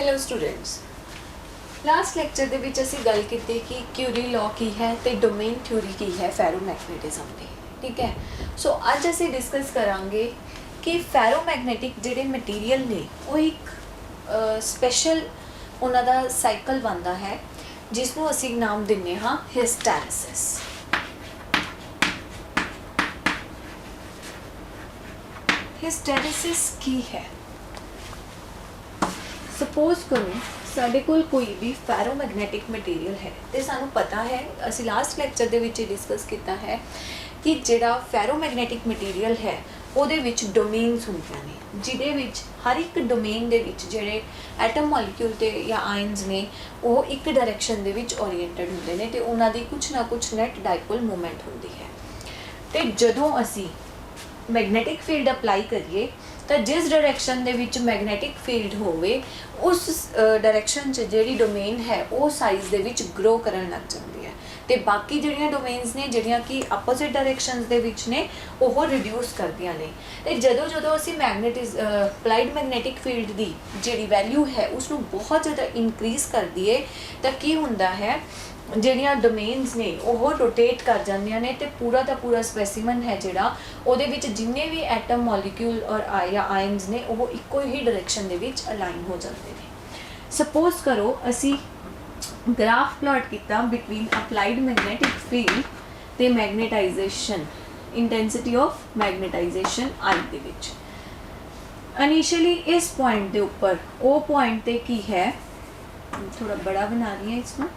Hello students, last lecture ਦੇ ਵਿੱਚ ਅਸੀਂ ਗੱਲ ਕੀਤੀ ਕਿ ਕਿਊਰੀ ਲਾਅ ਕੀ ਹੈ ਤੇ ਡੋਮੇਨ ਥਿਊਰੀ ਕੀ ਹੈ ਫੈਰੋਮੈਗਨੈਟਿਜ਼ਮ ਦੀ। ਠੀਕ ਹੈ, ਸੋ ਅੱਜ ਅਸੀਂ ਡਿਸਕਸ ਕਰਾਂਗੇ ਕਿ ਫੈਰੋਮੈਗਨੈਟਿਕ ਜਿਹੜੇ ਮਟੀਰੀਅਲ ਨੇ ਉਹ ਇੱਕ ਸਪੈਸ਼ਲ ਉਹਨਾਂ ਦਾ ਸਾਈਕਲ ਬਣਦਾ ਹੈ ਜਿਸ ਨੂੰ ਅਸੀਂ ਨਾਮ ਦਿੰਨੇ ਹਾਂ ਹਿਸਟੈਰਿਸਿਸ। ਹਿਸਟੈਰਿਸਿਸ ਕੀ ਹੈ? सपोज करो साढ़े कोल कोई भी फैरोमैगनैटिक मटीरियल है तो सानू पता है असी लास्ट लैक्चर दे विच डिस्कस किया है कि जिहड़ा फैरोमैगनैटिक मटीरियल है ਉਹਦੇ ਵਿੱਚ ਡੋਮੇਨਸ ਹੁੰਦੀਆਂ ਨੇ ਜਿਹਦੇ ਵਿੱਚ ਹਰ ਇੱਕ ਡੋਮੇਨ ਦੇ ਵਿੱਚ ਜਿਹੜੇ ਐਟਮ ਮੋਲੀਕਿਊਲ ਤੇ ਜਾਂ ਆਇਨਸ ਨੇ ਉਹ ਇੱਕ ਡਾਇਰੈਕਸ਼ਨ ਦੇ ਵਿੱਚ ਓਰੀਐਂਟਡ ਹੁੰਦੇ ਨੇ ਤੇ ਉਹਨਾਂ ਦੀ ਕੁਛ ਨਾ ਕੁਛ ਨੈਟ ਡਾਈਪੋਲ ਮੂਵਮੈਂਟ ਹੁੰਦੀ ਹੈ। ਤੇ ਜਦੋਂ ਅਸੀਂ ਮੈਗਨੈਟਿਕ ਫੀਲਡ ਅਪਲਾਈ ਕਰੀਏ ਤਾਂ ਜਿਸ ਡਾਇਰੈਕਸ਼ਨ ਦੇ ਵਿੱਚ ਮੈਗਨੈਟਿਕ ਫੀਲਡ ਹੋਵੇ ਉਸ ਡਾਇਰੈਕਸ਼ਨ 'ਚ ਜਿਹੜੀ ਡੋਮੇਨ ਹੈ ਉਹ ਸਾਈਜ਼ ਦੇ ਵਿੱਚ ਗਰੋ ਕਰਨ ਲੱਗ ਜਾਂਦੀ ਹੈ ਤੇ ਬਾਕੀ ਜਿਹੜੀਆਂ ਡੋਮੇਨਸ ਨੇ ਜਿਹੜੀਆਂ ਕਿ ਆਪੋਜ਼ਿਟ ਡਾਇਰੈਕਸ਼ਨਸ ਦੇ ਵਿੱਚ ਨੇ ਉਹ ਰਿਡਿਊਸ ਕਰਦੀਆਂ ਨੇ। ਤੇ ਜਦੋਂ ਅਸੀਂ ਅਪਲਾਈਡ ਮੈਗਨੈਟਿਕ ਫੀਲਡ ਦੀ ਜਿਹੜੀ ਵੈਲਿਊ ਹੈ ਉਸ ਨੂੰ ਬਹੁਤ ਜ਼ਿਆਦਾ ਇਨਕਰੀਜ਼ ਕਰ ਦਈਏ ਤਾਂ ਕੀ ਹੁੰਦਾ ਹੈ, ਜਿਹੜੀਆਂ ਡੋਮੇਨਸ ਨੇ ਉਹ ਰੋਟੇਟ ਕਰ ਜਾਂਦੀਆਂ ਨੇ ਤੇ ਪੂਰਾ ਦਾ ਪੂਰਾ ਸਪੈਸੀਮਨ ਹੈ ਜਿਹੜਾ ਉਹਦੇ ਵਿੱਚ ਜਿੰਨੇ ਵੀ ਐਟਮ ਮੋਲੀਕਿਊਲ ਔਰ ਆਇਨਸ ਨੇ ਉਹ ਇੱਕੋ ਹੀ ਡਾਇਰੈਕਸ਼ਨ ਦੇ ਵਿੱਚ ਅਲਾਈਨ ਹੋ ਜਾਂਦੇ ਨੇ। ਸਪੋਜ਼ ਕਰੋ ਅਸੀਂ ਗ੍ਰਾਫ ਪਲਾਟ ਕੀਤਾ ਬਿਟਵੀਨ ਅਪਲਾਈਡ ਮੈਗਨੈਟਿਕ ਫੀਲਡ ਤੇ ਮੈਗਨੇਟਾਈਜੇਸ਼ਨ, ਇੰਟੈਂਸਿਟੀ ਆਫ ਮੈਗਨੇਟਾਈਜੇਸ਼ਨ I ਦੇ ਵਿੱਚ। ਇਨੀਸ਼ੀਅਲੀ ਇਸ ਪੁਆਇੰਟ ਦੇ ਉੱਪਰ ਉਹ ਪੁਆਇੰਟ ਤੇ ਕੀ ਹੈ, ਥੋੜਾ ਬੜਾ ਬਣਾ ਰਹੀ ਹਾਂ ਇਸਨੂੰ।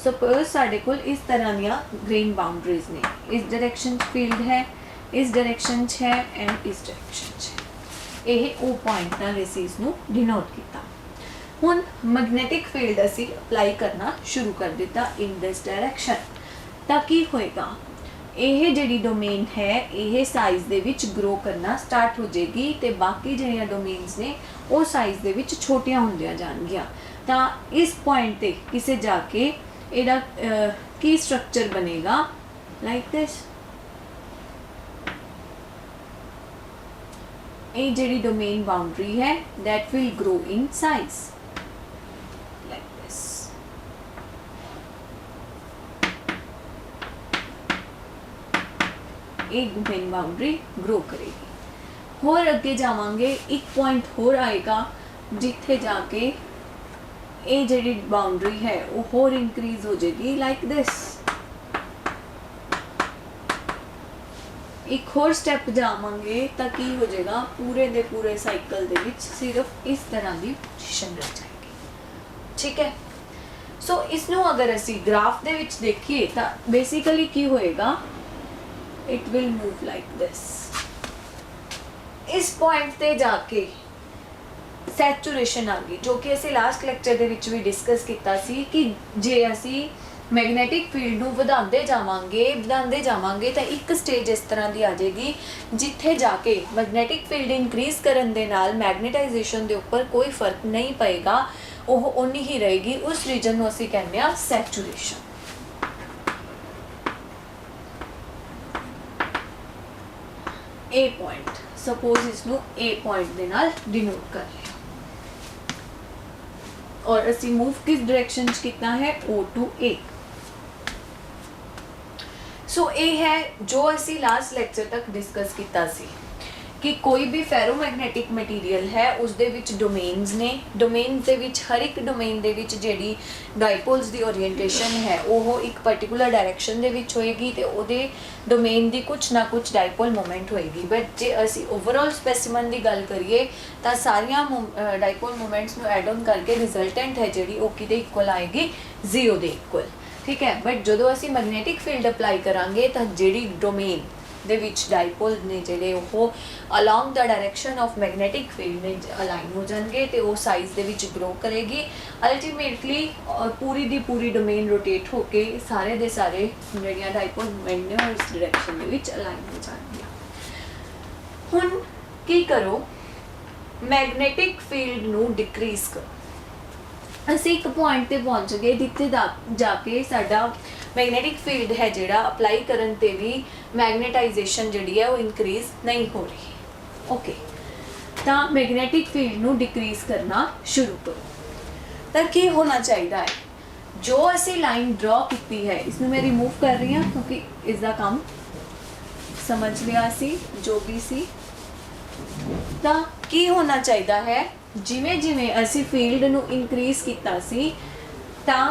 सपोज साढ़े को इस तरह दियाँ ग्रीन बाउंड्रीज ने, इस डायरेक्शन फील्ड है, इस डायरेक्शन है एंड इस डायरेक्शन है। यह वो पॉइंट नाल असीं इसनूं डिनोट किया। हुण मैगनैटिक फील्ड असीं अप्लाई करना शुरू कर दिता इन दिस डायरेक्शन, तां की होएगा, यह जिहड़ी डोमेन है यह साइज़ दे विच ग्रो करना स्टार्ट हो जाएगी ते बाकी जिहड़ियां डोमेन्स ने वो साइज़ दे विच छोटियां हुंदियां जाणगियां। तां इस पॉइंट ते किसे जाके ਇਹਦਾ ਕੀ ਸਟਰਕਚਰ ਬਣੇਗਾ, ਲਾਈਕ ਦਿਸ। ਇਹ ਜਿਹੜੀ ਡੋਮੇਨ ਬਾਉਂਡਰੀ ਹੈ that will grow in size like this। ਇਹ ਡੋਮੇਨ ਬਾਉਂਡਰੀ ग्रो ਕਰੇਗੀ। ਹੋਰ ਅੱਗੇ ਜਾਵਾਂਗੇ, ਇੱਕ ਪੁਆਇੰਟ ਹੋਰ ਆਏਗਾ ਜਿੱਥੇ ਜਾ ਕੇ ਇਹ ਜਿਹੜੀ ਬਾਉਂਡਰੀ ਹੈ ਉਹ ਹੋਰ ਇਨਕਰੀਜ਼ ਹੋ ਜਾਏਗੀ ਲਾਈਕ ਦਿਸ। ਇੱਕ ਹੋਰ ਸਟੈਪ ਜਾਵਾਂਗੇ ਤਾਂ ਕੀ ਹੋ ਜਾਏਗਾ, ਪੂਰੇ ਦੇ ਪੂਰੇ ਸਾਈਕਲ ਦੇ ਵਿੱਚ ਸਿਰਫ ਇਸ ਤਰ੍ਹਾਂ ਦੀ ਪੋਜੀਸ਼ਨ ਰਹਿ ਜਾਏਗੀ। ਠੀਕ ਹੈ, ਸੋ ਇਸ ਨੂੰ ਅਗਰ ਅਸੀਂ ਗ੍ਰਾਫ ਦੇ ਵਿੱਚ ਦੇਖੀਏ ਤਾਂ ਬੇਸਿਕਲੀ ਕੀ ਹੋਏਗਾ, it will move like this. ਇਸ ਪੁਆਇੰਟ ਤੇ ਜਾ ਕੇ सैचुरेशन आ गई, जो कि असीं लास्ट लैक्चर दे विच भी डिस्कस किया सी कि जे असीं मैगनैटिक फील्ड नूं वधांदे जावांगे तो एक स्टेज इस तरह की आ जाएगी जिथे जाके मैगनैटिक फील्ड इनक्रीज करन दे नाल मैगनेटाइजेशन दे उपर कोई फर्क नहीं पएगा, वो उन्नी ही रहेगी। उस रीजन नूं असीं कहने आ सैचुरेशन। ए पॉइंट, सपोज इसनूं ए पॉइंट दे नाल डिनोट कर लिया और असी मूव किस डायरेक्शन कितना है, O to A। सो ये है जो असी लास्ट लैक्चर तक डिस्कस किया सी कि कोई भी फैरोमैगनैटिक मटीरियल है उसदे विच डोमेन्स ने, डोमेन्स दे विच हर एक डोमेन दे विच जिहड़ी डाइपोल्स दी ओरीएंटेशन है वो एक पर्टिकुलर डायरेक्शन दे विच होएगी ते ओहदे डोमेन दी कुछ ना कुछ डाइपोल मूवमेंट होएगी। बट जे असी ओवरऑल स्पैसीमन दी गल करिए तां सारियां डाइपोल मूवमेंट्स नूं एड ऑन करके रिजल्टेंट है जिहड़ी वो किहदे इक्वल आएगी, 0 दे इक्वल। ठीक है, बट जदों असी मैगनैटिक फील्ड अप्लाई करांगे तां जिहड़ी डोमेन ਦੇ ਵਿੱਚ ਡਾਈਪੋਲ ਨੇ ਜਿਹੜੇ ਉਹ along the direction of magnetic field ਨੇ ਅਲਾਈਨ ਹੋ ਜਾਣਗੇ ਤੇ ਉਹ ਸਾਈਜ਼ ਦੇ ਵਿੱਚ ਗਰੋ ਕਰੇਗੀ। ਅਲਟੀਮੇਟਲੀ ਪੂਰੀ ਦੀ ਪੂਰੀ ਡੋਮੇਨ ਰੋਟੇਟ ਹੋ ਕੇ ਸਾਰੇ ਦੇ ਸਾਰੇ ਜਿਹੜੀਆਂ ਡਾਈਪੋਲ ਮੂਵਮੈਂਟ ਨੇ ਉਹ ਇਸ ਡਾਇਰੈਕਸ਼ਨ ਦੇ ਵਿੱਚ ਅਲਾਈਨ ਹੋ ਜਾਣਗੀਆਂ। ਹੁਣ ਕੀ ਕਰੋ, ਮੈਗਨੈਟਿਕ ਫੀਲਡ ਨੂੰ ਡਿਕਰੀਜ਼ ਕਰੋ। ਅਸੀਂ ਇੱਕ ਪੁਆਇੰਟ ਤੇ ਪਹੁੰਚ ਗਏ ਜਿੱਥੇ ਜਾ ਕੇ ਸਾਡਾ मैगनैटिक फील्ड है जिहड़ा अप्लाई करन ते भी मैगनेटाइजेशन जिहड़ी है वो इनक्रीज नहीं हो रही। ओके, तो मैगनैटिक फील्ड नूं डिक्रीज करना शुरू करो। ਤਾਂ ਕੀ ਹੋਣਾ ਚਾਹੀਦਾ ਹੈ? ਜੋ ਅਸੀਂ ਲਾइन ड्रॉ की है, इसमें मैं रिमूव कर रही हूँ क्योंकि इसका काम समझ लिया सी जो भी सी। ਤਾਂ ਕੀ ਹੋਣਾ ਚਾਹੀਦਾ ਹੈ? ਜਿਵੇਂ ਜਿਵੇਂ ਅਸੀਂ ਫੀਲਡ ਨੂੰ ਇਨਕਰੀਜ਼ ਕੀਤਾ ਸੀ ਤਾਂ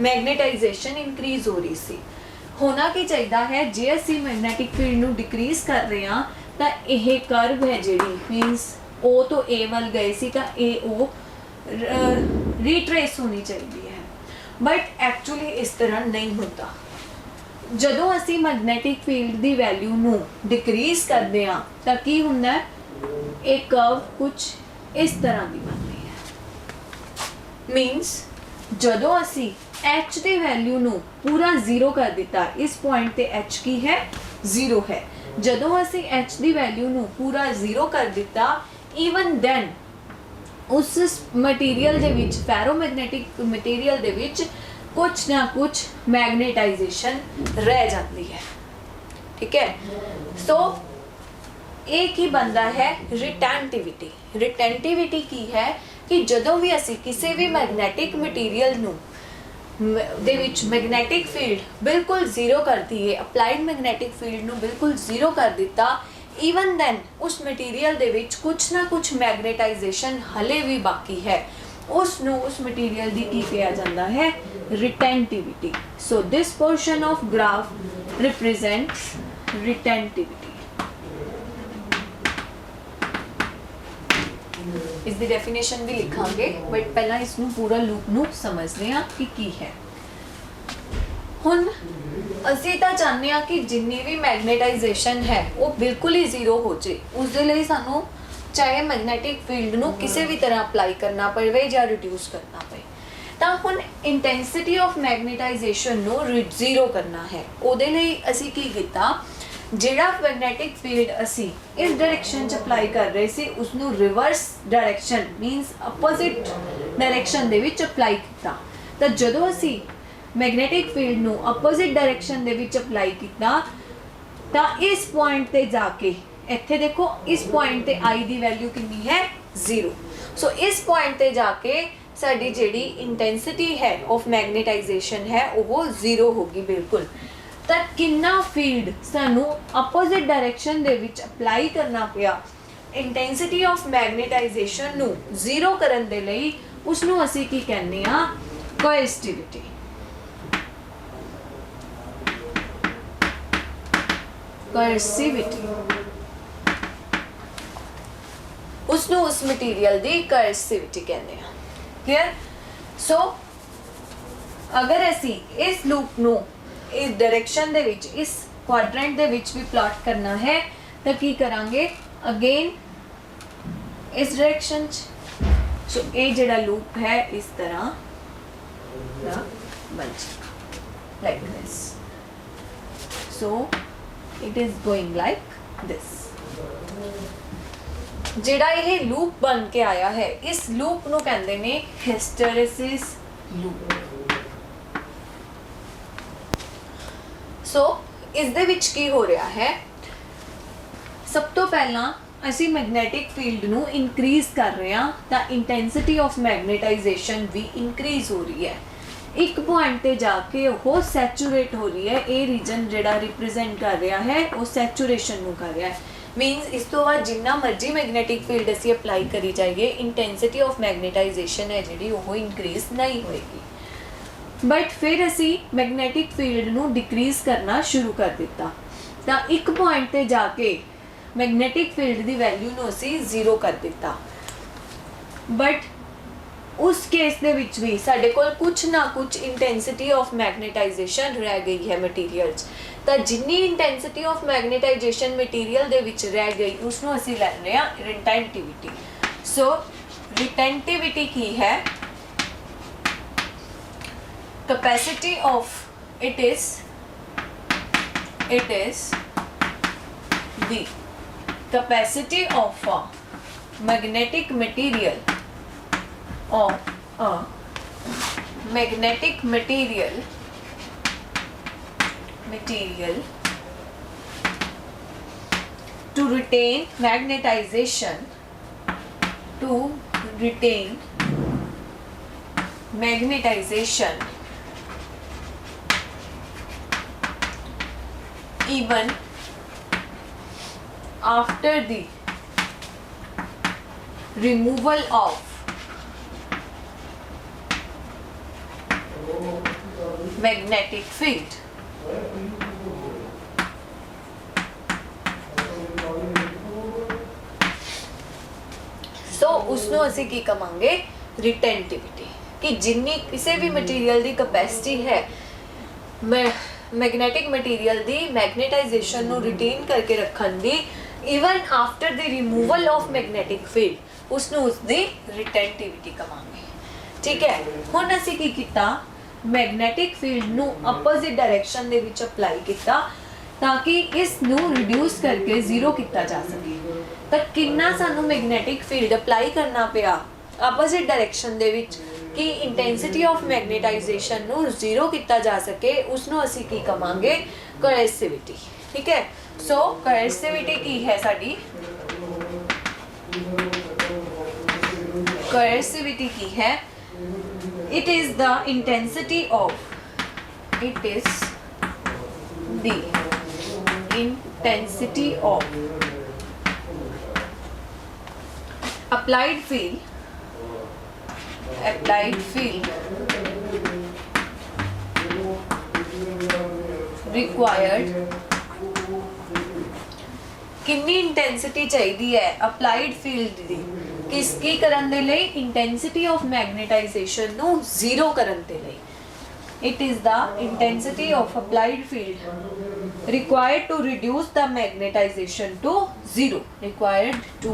ਮੈਗਨੇਟਾਈਜੇਸ਼ਨ ਇਨਕਰੀਜ਼ ਹੋ ਰਹੀ ਸੀ। ਹੋਣਾ ਕੀ ਚਾਹੀਦਾ ਹੈ? ਜੇ ਅਸੀਂ ਮੈਗਨੈਟਿਕ ਫੀਲਡ ਨੂੰ ਡਿਕਰੀਜ਼ ਕਰ ਰਹੇ ਹਾਂ ਤਾਂ ਇਹ ਕਰਵ ਹੈ ਜਿਹੜੀ ਮੀਨਸ O ਤੋਂ A ਵੱਲ ਗਏ ਸੀ ਤਾਂ AO ਰੀਟਰੇਸ ਹੋਣੀ ਚਾਹੀਦੀ ਹੈ, ਬਟ ਐਕਚੁਅਲੀ ਇਸ ਤਰ੍ਹਾਂ ਨਹੀਂ ਹੁੰਦਾ। ਜਦੋਂ ਅਸੀਂ ਮੈਗਨੈਟਿਕ ਫੀਲਡ ਦੀ ਵੈਲਿਊ ਨੂੰ ਡਿਕਰੀਜ਼ ਕਰਦੇ ਹਾਂ ਤਾਂ ਕੀ ਹੁੰਦਾ ਹੈ? ਇਹ ਕਰਵ ਕੁਝ ਇਸ ਤਰ੍ਹਾਂ ਦੀ ਬਣਦੀ ਹੈ। ਮੀਨਸ ਜਦੋਂ ਅਸੀਂ h ਦੀ ਵੈਲਿਊ ਨੂੰ ਪੂਰਾ 0 ਕਰ ਦਿੱਤਾ, ਇਸ ਪੁਆਇੰਟ ਤੇ h ਕੀ ਹੈ? 0 ਹੈ। ਜਦੋਂ ਅਸੀਂ h ਦੀ ਵੈਲਿਊ ਨੂੰ ਪੂਰਾ 0 ਕਰ ਦਿੱਤਾ, ਈਵਨ ਦੈਨ ਉਸ ਮਟੀਰੀਅਲ ਦੇ ਵਿੱਚ, ਫੈਰੋਮੈਗਨੈਟਿਕ ਮਟੀਰੀਅਲ ਦੇ ਵਿੱਚ ਕੁਛ ਨਾ ਕੁਛ ਮੈਗਨੇਟਾਈਜੇਸ਼ਨ ਰਹਿ ਜਾਂਦੀ ਹੈ। ਠੀਕ ਹੈ, ਸੋ ਇਹ ਕੀ ਬਣਦਾ ਹੈ? ਰਿਟੈਂਟਿਵਿਟੀ। ਰਿਟੈਂਟਿਵਿਟੀ ਕੀ ਹੈ ਕਿ ਜਦੋਂ ਵੀ ਅਸੀਂ ਕਿਸੇ ਵੀ ਮੈਗਨੈਟਿਕ ਮਟੀਰੀਅਲ ਨੂੰ ਦੇ ਵਿੱਚ ਮੈਗਨੈਟਿਕ ਫੀਲਡ ਬਿਲਕੁਲ 0 ਕਰ ਦਈਏ, ਅਪਲਾਈਡ ਮੈਗਨੈਟਿਕ ਫੀਲਡ ਨੂੰ ਬਿਲਕੁਲ 0 ਕਰ ਦਿੱਤਾ, ਈਵਨ ਦੈਨ ਉਸ ਮਟੀਰੀਅਲ ਦੇ ਵਿੱਚ ਕੁਛ ਨਾ ਕੁਛ ਮੈਗਨੇਟਾਈਜੇਸ਼ਨ ਹਲੇ ਵੀ ਬਾਕੀ ਹੈ, ਉਸ ਨੂੰ ਉਸ ਮਟੀਰੀਅਲ ਦੀ ਕੀ ਕਿਹਾ ਜਾਂਦਾ ਹੈ? ਰਿਟੈਂਟਿਵਿਟੀ। ਸੋ ਦਿਸ ਪੋਰਸ਼ਨ ਆਫ ਗ੍ਰਾਫ ਰਿਪਰੈਜ਼ੈਂਟਸ ਰਿਟੈਂਟਿਵਿਟੀ। ਇਸ ਦੀ ਡੈਫੀਨੇਸ਼ਨ ਵੀ ਲਿਖਾਂਗੇ, ਬਟ ਪਹਿਲਾਂ ਇਸ ਨੂੰ ਪੂਰਾ ਲੂਪ ਨੂੰ ਸਮਝਦੇ ਹਾਂ ਕਿ ਕੀ ਹੈ। ਹੁਣ ਅਸੀਂ ਤਾਂ ਚਾਹੁੰਦੇ ਹਾਂ ਕਿ ਜਿੰਨੀ ਵੀ ਮੈਗਨੇਟਾਈਜੇਸ਼ਨ ਹੈ ਉਹ ਬਿਲਕੁਲ ਹੀ 0 ਹੋ ਜੇ। ਉਸ ਦੇ ਲਈ ਸਾਨੂੰ ਚਾਹੇ ਮੈਗਨੈਟਿਕ ਫੀਲਡ ਨੂੰ ਕਿਸੇ ਵੀ ਤਰ੍ਹਾਂ ਅਪਲਾਈ ਕਰਨਾ ਪਵੇ ਜਾਂ ਰਿਡਿਊਸ ਕਰਨਾ ਪਵੇ। ਤਾਂ ਹੁਣ ਇੰਟੈਂਸਿਟੀ ਆਫ ਮੈਗਨੇਟਾਈਜੇਸ਼ਨ ਨੂੰ 0 ਕਰਨਾ ਹੈ। ਉਹਦੇ ਲਈ ਅਸੀਂ ਕੀ ਕੀਤਾ? ਜਿਹੜਾ ਮੈਗਨੈਟਿਕ ਫੀਲਡ ਅਸੀਂ ਇਸ ਡਾਇਰੈਕਸ਼ਨ 'ਚ ਅਪਲਾਈ ਕਰ ਰਹੇ ਸੀ ਉਸ ਨੂੰ reverse direction means opposite direction ਦੇ ਵਿੱਚ ਅਪਲਾਈ ਕੀਤਾ। ਤਾਂ ਜਦੋਂ ਅਸੀਂ ਮੈਗਨੈਟਿਕ ਫੀਲਡ ਨੂੰ ਆਪੋਜ਼ਿਟ ਡਾਇਰੈਕਸ਼ਨ ਦੇ ਵਿੱਚ ਅਪਲਾਈ ਕੀਤਾ ਤਾਂ ਇਸ ਪੁਆਇੰਟ ਤੇ ਜਾ ਕੇ ਇੱਥੇ ਦੇਖੋ, ਇਸ ਪੁਆਇੰਟ ਤੇ I ਦੀ ਵੈਲਿਊ ਕਿੰਨੀ ਹੈ? 0। ਸੋ ਇਸ ਪੁਆਇੰਟ ਤੇ ਜਾ ਕੇ ਸਾਡੀ ਜਿਹੜੀ ਇੰਟੈਂਸਿਟੀ ਹੈ ਆਫ ਮੈਗਨੇਟਾਈਜੇਸ਼ਨ ਹੈ ਉਹ 0 ਹੋਗੀ ਬਿਲਕੁਲ। ਤਾਂ ਕਿੰਨਾ ਫੀਲਡ ਸਾਨੂੰ ਆਪੋਜ਼ਿਟ ਡਾਇਰੈਕਸ਼ਨ ਦੇ ਵਿੱਚ ਅਪਲਾਈ ਕਰਨਾ ਪਿਆ ਇੰਟੈਂਸਿਟੀ ਆਫ ਮੈਗਨੇਟਾਈਜੇਸ਼ਨ ਨੂੰ 0 ਕਰਨ ਦੇ ਲਈ, ਉਸ ਨੂੰ ਅਸੀਂ ਕੀ ਕਹਿੰਦੇ ਹਾਂ? ਕੋਇਰਸਿਵਿਟੀ। ਕੋਇਰਸਿਵਿਟੀ ਉਸ ਨੂੰ ਉਸ ਮਟੀਰੀਅਲ ਦੀ ਕੋਇਰਸਿਵਿਟੀ ਕਹਿੰਦੇ ਆ। ਕਲੀਅਰ? ਸੋ ਅਗਰ ਅਸੀਂ ਇਸ ਲੂਪ ਨੂੰ ਇਸ ਡਾਇਰੈਕਸ਼ਨ ਦੇ ਵਿੱਚ, ਇਸ ਕੁਆਡਰੈਂਟ ਦੇ ਵਿੱਚ ਵੀ ਪਲਾਟ ਕਰਨਾ ਹੈ ਤਾਂ ਕੀ ਕਰਾਂਗੇ? ਅਗੇਨ ਇਸ ਡਾਇਰੈਕਸ਼ਨ 'ਚ। ਸੋ ਇਹ ਜਿਹੜਾ ਲੂਪ ਹੈ ਇਸ ਤਰ੍ਹਾਂ ਦਾ ਬਣ ਜਾਏਗਾ, like this. So it is going like this। ਜਿਹੜਾ ਇਹ ਲੂਪ ਬਣ ਕੇ ਆਇਆ ਹੈ, ਇਸ ਲੂਪ ਨੂੰ ਕਹਿੰਦੇ ਨੇ ਹਿਸਟੈਰਿਸਿਸ ਲੂਪ। ਸੋ ਇਸ ਦੇ ਵਿੱਚ ਕੀ ਹੋ ਰਿਹਾ ਹੈ? ਸਭ ਤੋਂ ਪਹਿਲਾਂ ਅਸੀਂ ਮੈਗਨੈਟਿਕ ਫੀਲਡ ਨੂੰ ਇਨਕਰੀਜ਼ ਕਰ ਰਹੇ ਹਾਂ ਤਾਂ ਇੰਟੈਂਸਿਟੀ ਆਫ ਮੈਗਨੇਟਾਈਜੇਸ਼ਨ ਵੀ ਇਨਕਰੀਜ਼ ਹੋ ਰਹੀ ਹੈ। ਇੱਕ ਪੁਆਇੰਟ ਤੇ ਜਾ ਕੇ ਉਹ ਸੈਚੂਰੇਟ ਹੋ ਰਹੀ ਹੈ। ਇਹ ਰੀਜਨ ਜਿਹੜਾ ਰਿਪਰੈਜ਼ੈਂਟ ਕਰ ਰਿਹਾ ਹੈ ਉਹ ਸੈਚੂਰੇਸ਼ਨ ਨੂੰ ਕਰ ਰਿਹਾ ਹੈ। ਮੀਨਸ ਇਸ ਤੋਂ ਬਾਅਦ ਜਿੰਨਾ ਮਰਜ਼ੀ ਮੈਗਨੈਟਿਕ ਫੀਲਡ ਅਸੀਂ ਅਪਲਾਈ ਕਰੀ ਜਾਈਏ, ਇੰਟੈਂਸਿਟੀ ਆਫ ਮੈਗਨੇਟਾਈਜੇਸ਼ਨ ਹੈ ਜਿਹੜੀ ਉਹ ਇਨਕਰੀਜ਼ ਨਹੀਂ ਹੋਏਗੀ। ਬਟ ਫਿਰ ਅਸੀਂ ਮੈਗਨੈਟਿਕ ਫੀਲਡ ਨੂੰ ਡਿਕਰੀਜ਼ ਕਰਨਾ ਸ਼ੁਰੂ ਕਰ ਦਿੱਤਾ ਤਾਂ ਇੱਕ ਪੁਆਇੰਟ ਤੇ ਜਾ ਕੇ ਮੈਗਨੈਟਿਕ ਫੀਲਡ ਦੀ ਵੈਲਿਊ ਨੂੰ ਅਸੀਂ 0 ਕਰ ਦਿੱਤਾ। ਬਟ ਉਸ ਕੇਸ ਦੇ ਵਿੱਚ ਵੀ ਸਾਡੇ ਕੋਲ ਕੁਛ ਨਾ ਕੁਛ ਇੰਟੈਂਸਿਟੀ ਆਫ ਮੈਗਨੇਟਾਈਜੇਸ਼ਨ ਰਹਿ ਗਈ ਹੈ ਮਟੀਰੀਅਲ 'ਚ। ਤਾਂ ਜਿੰਨੀ ਇੰਟੈਂਸਿਟੀ ਆਫ ਮੈਗਨੇਟਾਈਜੇਸ਼ਨ ਮਟੀਰੀਅਲ ਦੇ ਵਿੱਚ ਰਹਿ ਗਈ ਉਸ ਨੂੰ ਅਸੀਂ ਲੈਂਦੇ ਹਾਂ ਰਿਟੈਂਟਿਵਿਟੀ। ਸੋ ਰਿਟੈਂਟਿਵਿਟੀ ਕੀ ਹੈ? capacity of it is the capacity of a magnetic material to retain magnetization magnetization even after the removal of magnetic field. ਸੋ ਉਸਨੂੰ ਅਸੀਂ ਕੀ ਕਹਾਂਗੇ, ਰਿਟੈਂਟਿਵਿਟੀ, ਕਿ ਜਿੰਨੀ ਕਿਸੇ ਵੀ ਮਟੀਰੀਅਲ ਦੀ ਕਪੈਸਿਟੀ ਹੈ ਮੈਗਨੈਟਿਕ ਮਟੀਰੀਅਲ ਦੀ ਮੈਗਨੇਟਾਈਜੇਸ਼ਨ ਨੂੰ ਰਿਟੇਨ ਕਰਕੇ ਰੱਖਣ ਦੀ, even after the removal of magnetic field, ਉਸਨੂੰ ਉਸਦੀ ਰਿਟੈਂਟਿਵਿਟੀ ਕਹਾਂਗੇ। ਠੀਕ ਹੈ, ਹੁਣ ਅਸੀਂ ਕੀ ਕੀਤਾ, ਮੈਗਨੈਟਿਕ ਫੀਲਡ ਨੂੰ ਆਪੋਜ਼ਿਟ ਡਾਇਰੈਕਸ਼ਨ ਦੇ ਵਿੱਚ ਅਪਲਾਈ ਕੀਤਾ ਤਾਂ ਕਿ ਇਸ ਨੂੰ ਰਿਡਿਊਸ ਕਰਕੇ ਜ਼ੀਰੋ ਕੀਤਾ ਜਾ ਸਕੇ। ਤਾਂ ਕਿੰਨਾ ਸਾਨੂੰ ਮੈਗਨੈਟਿਕ ਫੀਲਡ ਅਪਲਾਈ ਕਰਨਾ ਪਿਆ ਆਪੋਜ਼ਿਟ ਡਾਇਰੈਕਸ਼ਨ ਦੇ ਵਿੱਚ ਕਿ ਇੰਟੈਂਸਿਟੀ ਆਫ ਮੈਗਨੇਟਾਈਜੇਸ਼ਨ ਨੂੰ ਜ਼ੀਰੋ ਕੀਤਾ ਜਾ ਸਕੇ, ਉਸਨੂੰ ਅਸੀਂ ਕੀ ਕਹਾਂਗੇ, ਕੋਐਰਸਿਵਿਟੀ। ਠੀਕ ਹੈ, ਸੋ ਕੋਐਰਸਿਵਿਟੀ ਕੀ ਹੈ ਸਾਡੀ, ਕੋਐਰਸਿਵਿਟੀ ਕੀ ਹੈ, it is the intensity of applied field required, ਕਿੰਨੀ ਇੰਟੈਂਸਿਟੀ ਚਾਹੀਦੀ ਹੈ ਅਪਲਾਈਡ ਫੀਲਡ ਦੀ ਕਿਸ ਕੀ ਕਰਨ ਦੇ ਲਈ, ਇੰਟੈਂਸਿਟੀ ਆਫ ਮੈਗਨੇਟਾਈਜੇਸ਼ਨ ਨੂੰ ਜ਼ੀਰੋ ਕਰਨ ਦੇ ਲਈ। it is the intensity of applied field required to reduce the magnetization to zero, required to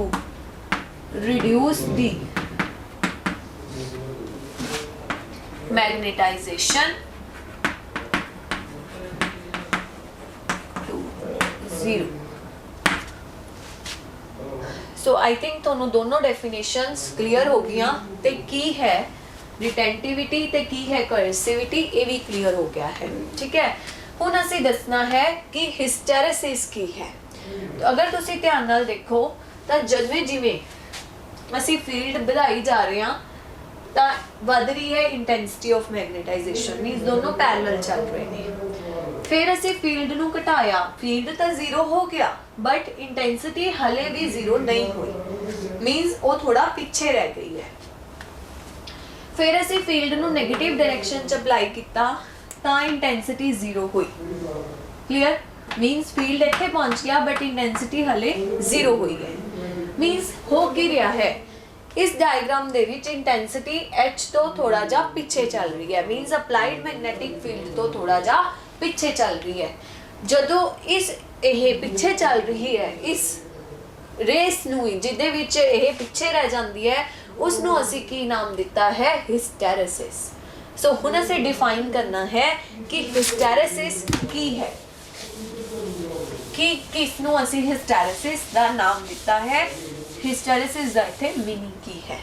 reduce the magnetization to zero। So I think ਤੁਹਾਨੂੰ ਦੋਨੋਂ ਡੈਫੀਨੇਸ਼ਨਸ ਕਲੀਅਰ ਹੋ ਗਈਆਂ ਤੇ ਕੀ ਹੈ ਰਿਟੈਂਟਿਵਿਟੀ ਤੇ ਕੀ ਹੈ ਕੋਐਰਸਿਵਿਟੀ, ਇਹ ਵੀ ਕਲੀਅਰ ਹੋ ਗਿਆ ਹੈ। ਠੀਕ ਹੈ, ਹੁਣ ਅਸੀਂ ਦੱਸਣਾ ਹੈ ਕਿ ਹਿਸਟੈਰਿਸਿਸ ਕੀ ਹੈ। ਅਗਰ ਤੁਸੀਂ ਧਿਆਨ ਨਾਲ ਦੇਖੋ ਤਾਂ ਜਿਵੇਂ ਜਿਵੇਂ ਅਸੀਂ ਫੀਲਡ ਵਧਾਈ ਜਾ ਰਹੇ ਹਾਂ ਤਾਂ ਵੱਧ ਰਹੀ ਹੈ ਇੰਟੈਂਸਿਟੀ ਆਫ ਮੈਗਨੇਟਾਈਜੇਸ਼ਨ, ਮੀਨਸ ਦੋਨੋਂ ਪੈਰਲਲ ਚੱਲ ਰਹੇ ਨੇ। ਫਿਰ ਅਸੀਂ ਫੀਲਡ ਨੂੰ ਘਟਾਇਆ, ਫੀਲਡ ਤਾਂ ਜ਼ੀਰੋ ਹੋ ਗਿਆ ਬਟ ਇੰਟੈਂਸਿਟੀ ਹਲੇ ਵੀ ਜ਼ੀਰੋ ਨਹੀਂ ਹੋਈ, ਮੀਨਸ ਉਹ ਥੋੜਾ ਪਿੱਛੇ ਰਹਿ ਗਈ ਹੈ। ਫਿਰ ਅਸੀਂ ਫੀਲਡ ਨੂੰ ਨੈਗੇਟਿਵ ਡਾਇਰੈਕਸ਼ਨ ਚ ਅਪਲਾਈ ਕੀਤਾ ਤਾਂ ਇੰਟੈਂਸਿਟੀ ਜ਼ੀਰੋ ਹੋਈ। ਕਲੀਅਰ, ਮੀਨਸ ਫੀਲਡ ਇੱਥੇ ਪਹੁੰਚ ਗਿਆ ਬਟ ਇੰਟੈਂਸਿਟੀ ਹਲੇ ਜ਼ੀਰੋ ਹੋਈ ਹੈ। ਮੀਨਸ ਹੋ ਕੀ ਰਿਹਾ ਹੈ, ਇਸ ਡਾਇਗਰਾਮ ਦੇ ਵਿੱਚ ਇੰਟੈਂਸਿਟੀ H ਤੋਂ ਥੋੜਾ ਜਿਹਾ ਪਿੱਛੇ ਚੱਲ ਰਹੀ ਹੈ, ਮੀਨਸ ਅਪਲਾਈਡ ਮੈਗਨੈਟਿਕ ਫੀਲਡ ਤੋਂ ਥੋੜਾ ਜਿਹਾ ਪਿੱਛੇ ਚੱਲ ਰਹੀ ਹੈ। ਜਦੋਂ ਇਹ ਪਿੱਛੇ ਚੱਲ ਰਹੀ ਹੈ, ਇਸ ਰੇਸ ਨੂੰ ਜਿਹਦੇ ਵਿੱਚ ਇਹ ਪਿੱਛੇ ਰਹਿ ਜਾਂਦੀ ਹੈ, ਉਸ ਨੂੰ ਅਸੀਂ ਕੀ ਨਾਮ ਦਿੱਤਾ ਹੈ, ਹਿਸਟੈਰਿਸਿਸ। ਸੋ ਹੁਣ ਅਸੀਂ ਡਿਫਾਈਨ ਕਰਨਾ ਹੈ ਕਿ ਹਿਸਟੈਰਿਸਿਸ ਕੀ ਹੈ, ਕਿ ਕਿਸ ਨੂੰ ਅਸੀਂ ਹਿਸਟੈਰਿਸਿਸ ਦਾ ਨਾਮ ਦਿੱਤਾ ਹੈ, ਹਿਸਟੈਰਿਸਿਸ ਦਾ ਇੱਥੇ ਮੀਨਿੰਗ ਕੀ ਹੈ।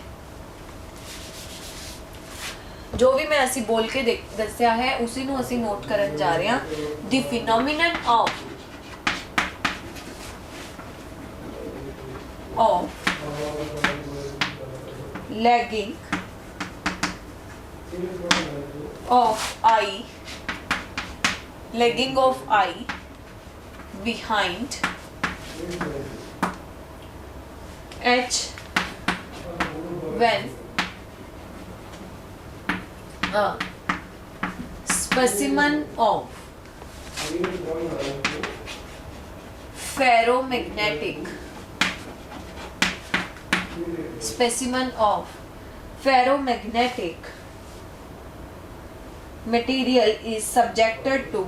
ਜੋ ਵੀ ਮੈਂ ਅਸੀਂ ਬੋਲ ਕੇ ਦੱਸਿਆ ਹੈ ਉਸੇ ਨੂੰ ਅਸੀਂ ਨੋਟ ਕਰਨ ਜਾ ਰਹੇ ਹਾਂ। ਦੀ ਫਿਨੋਮੀਨਨ of lagging of eye behind H when a specimen of ferromagnetic material is subjected to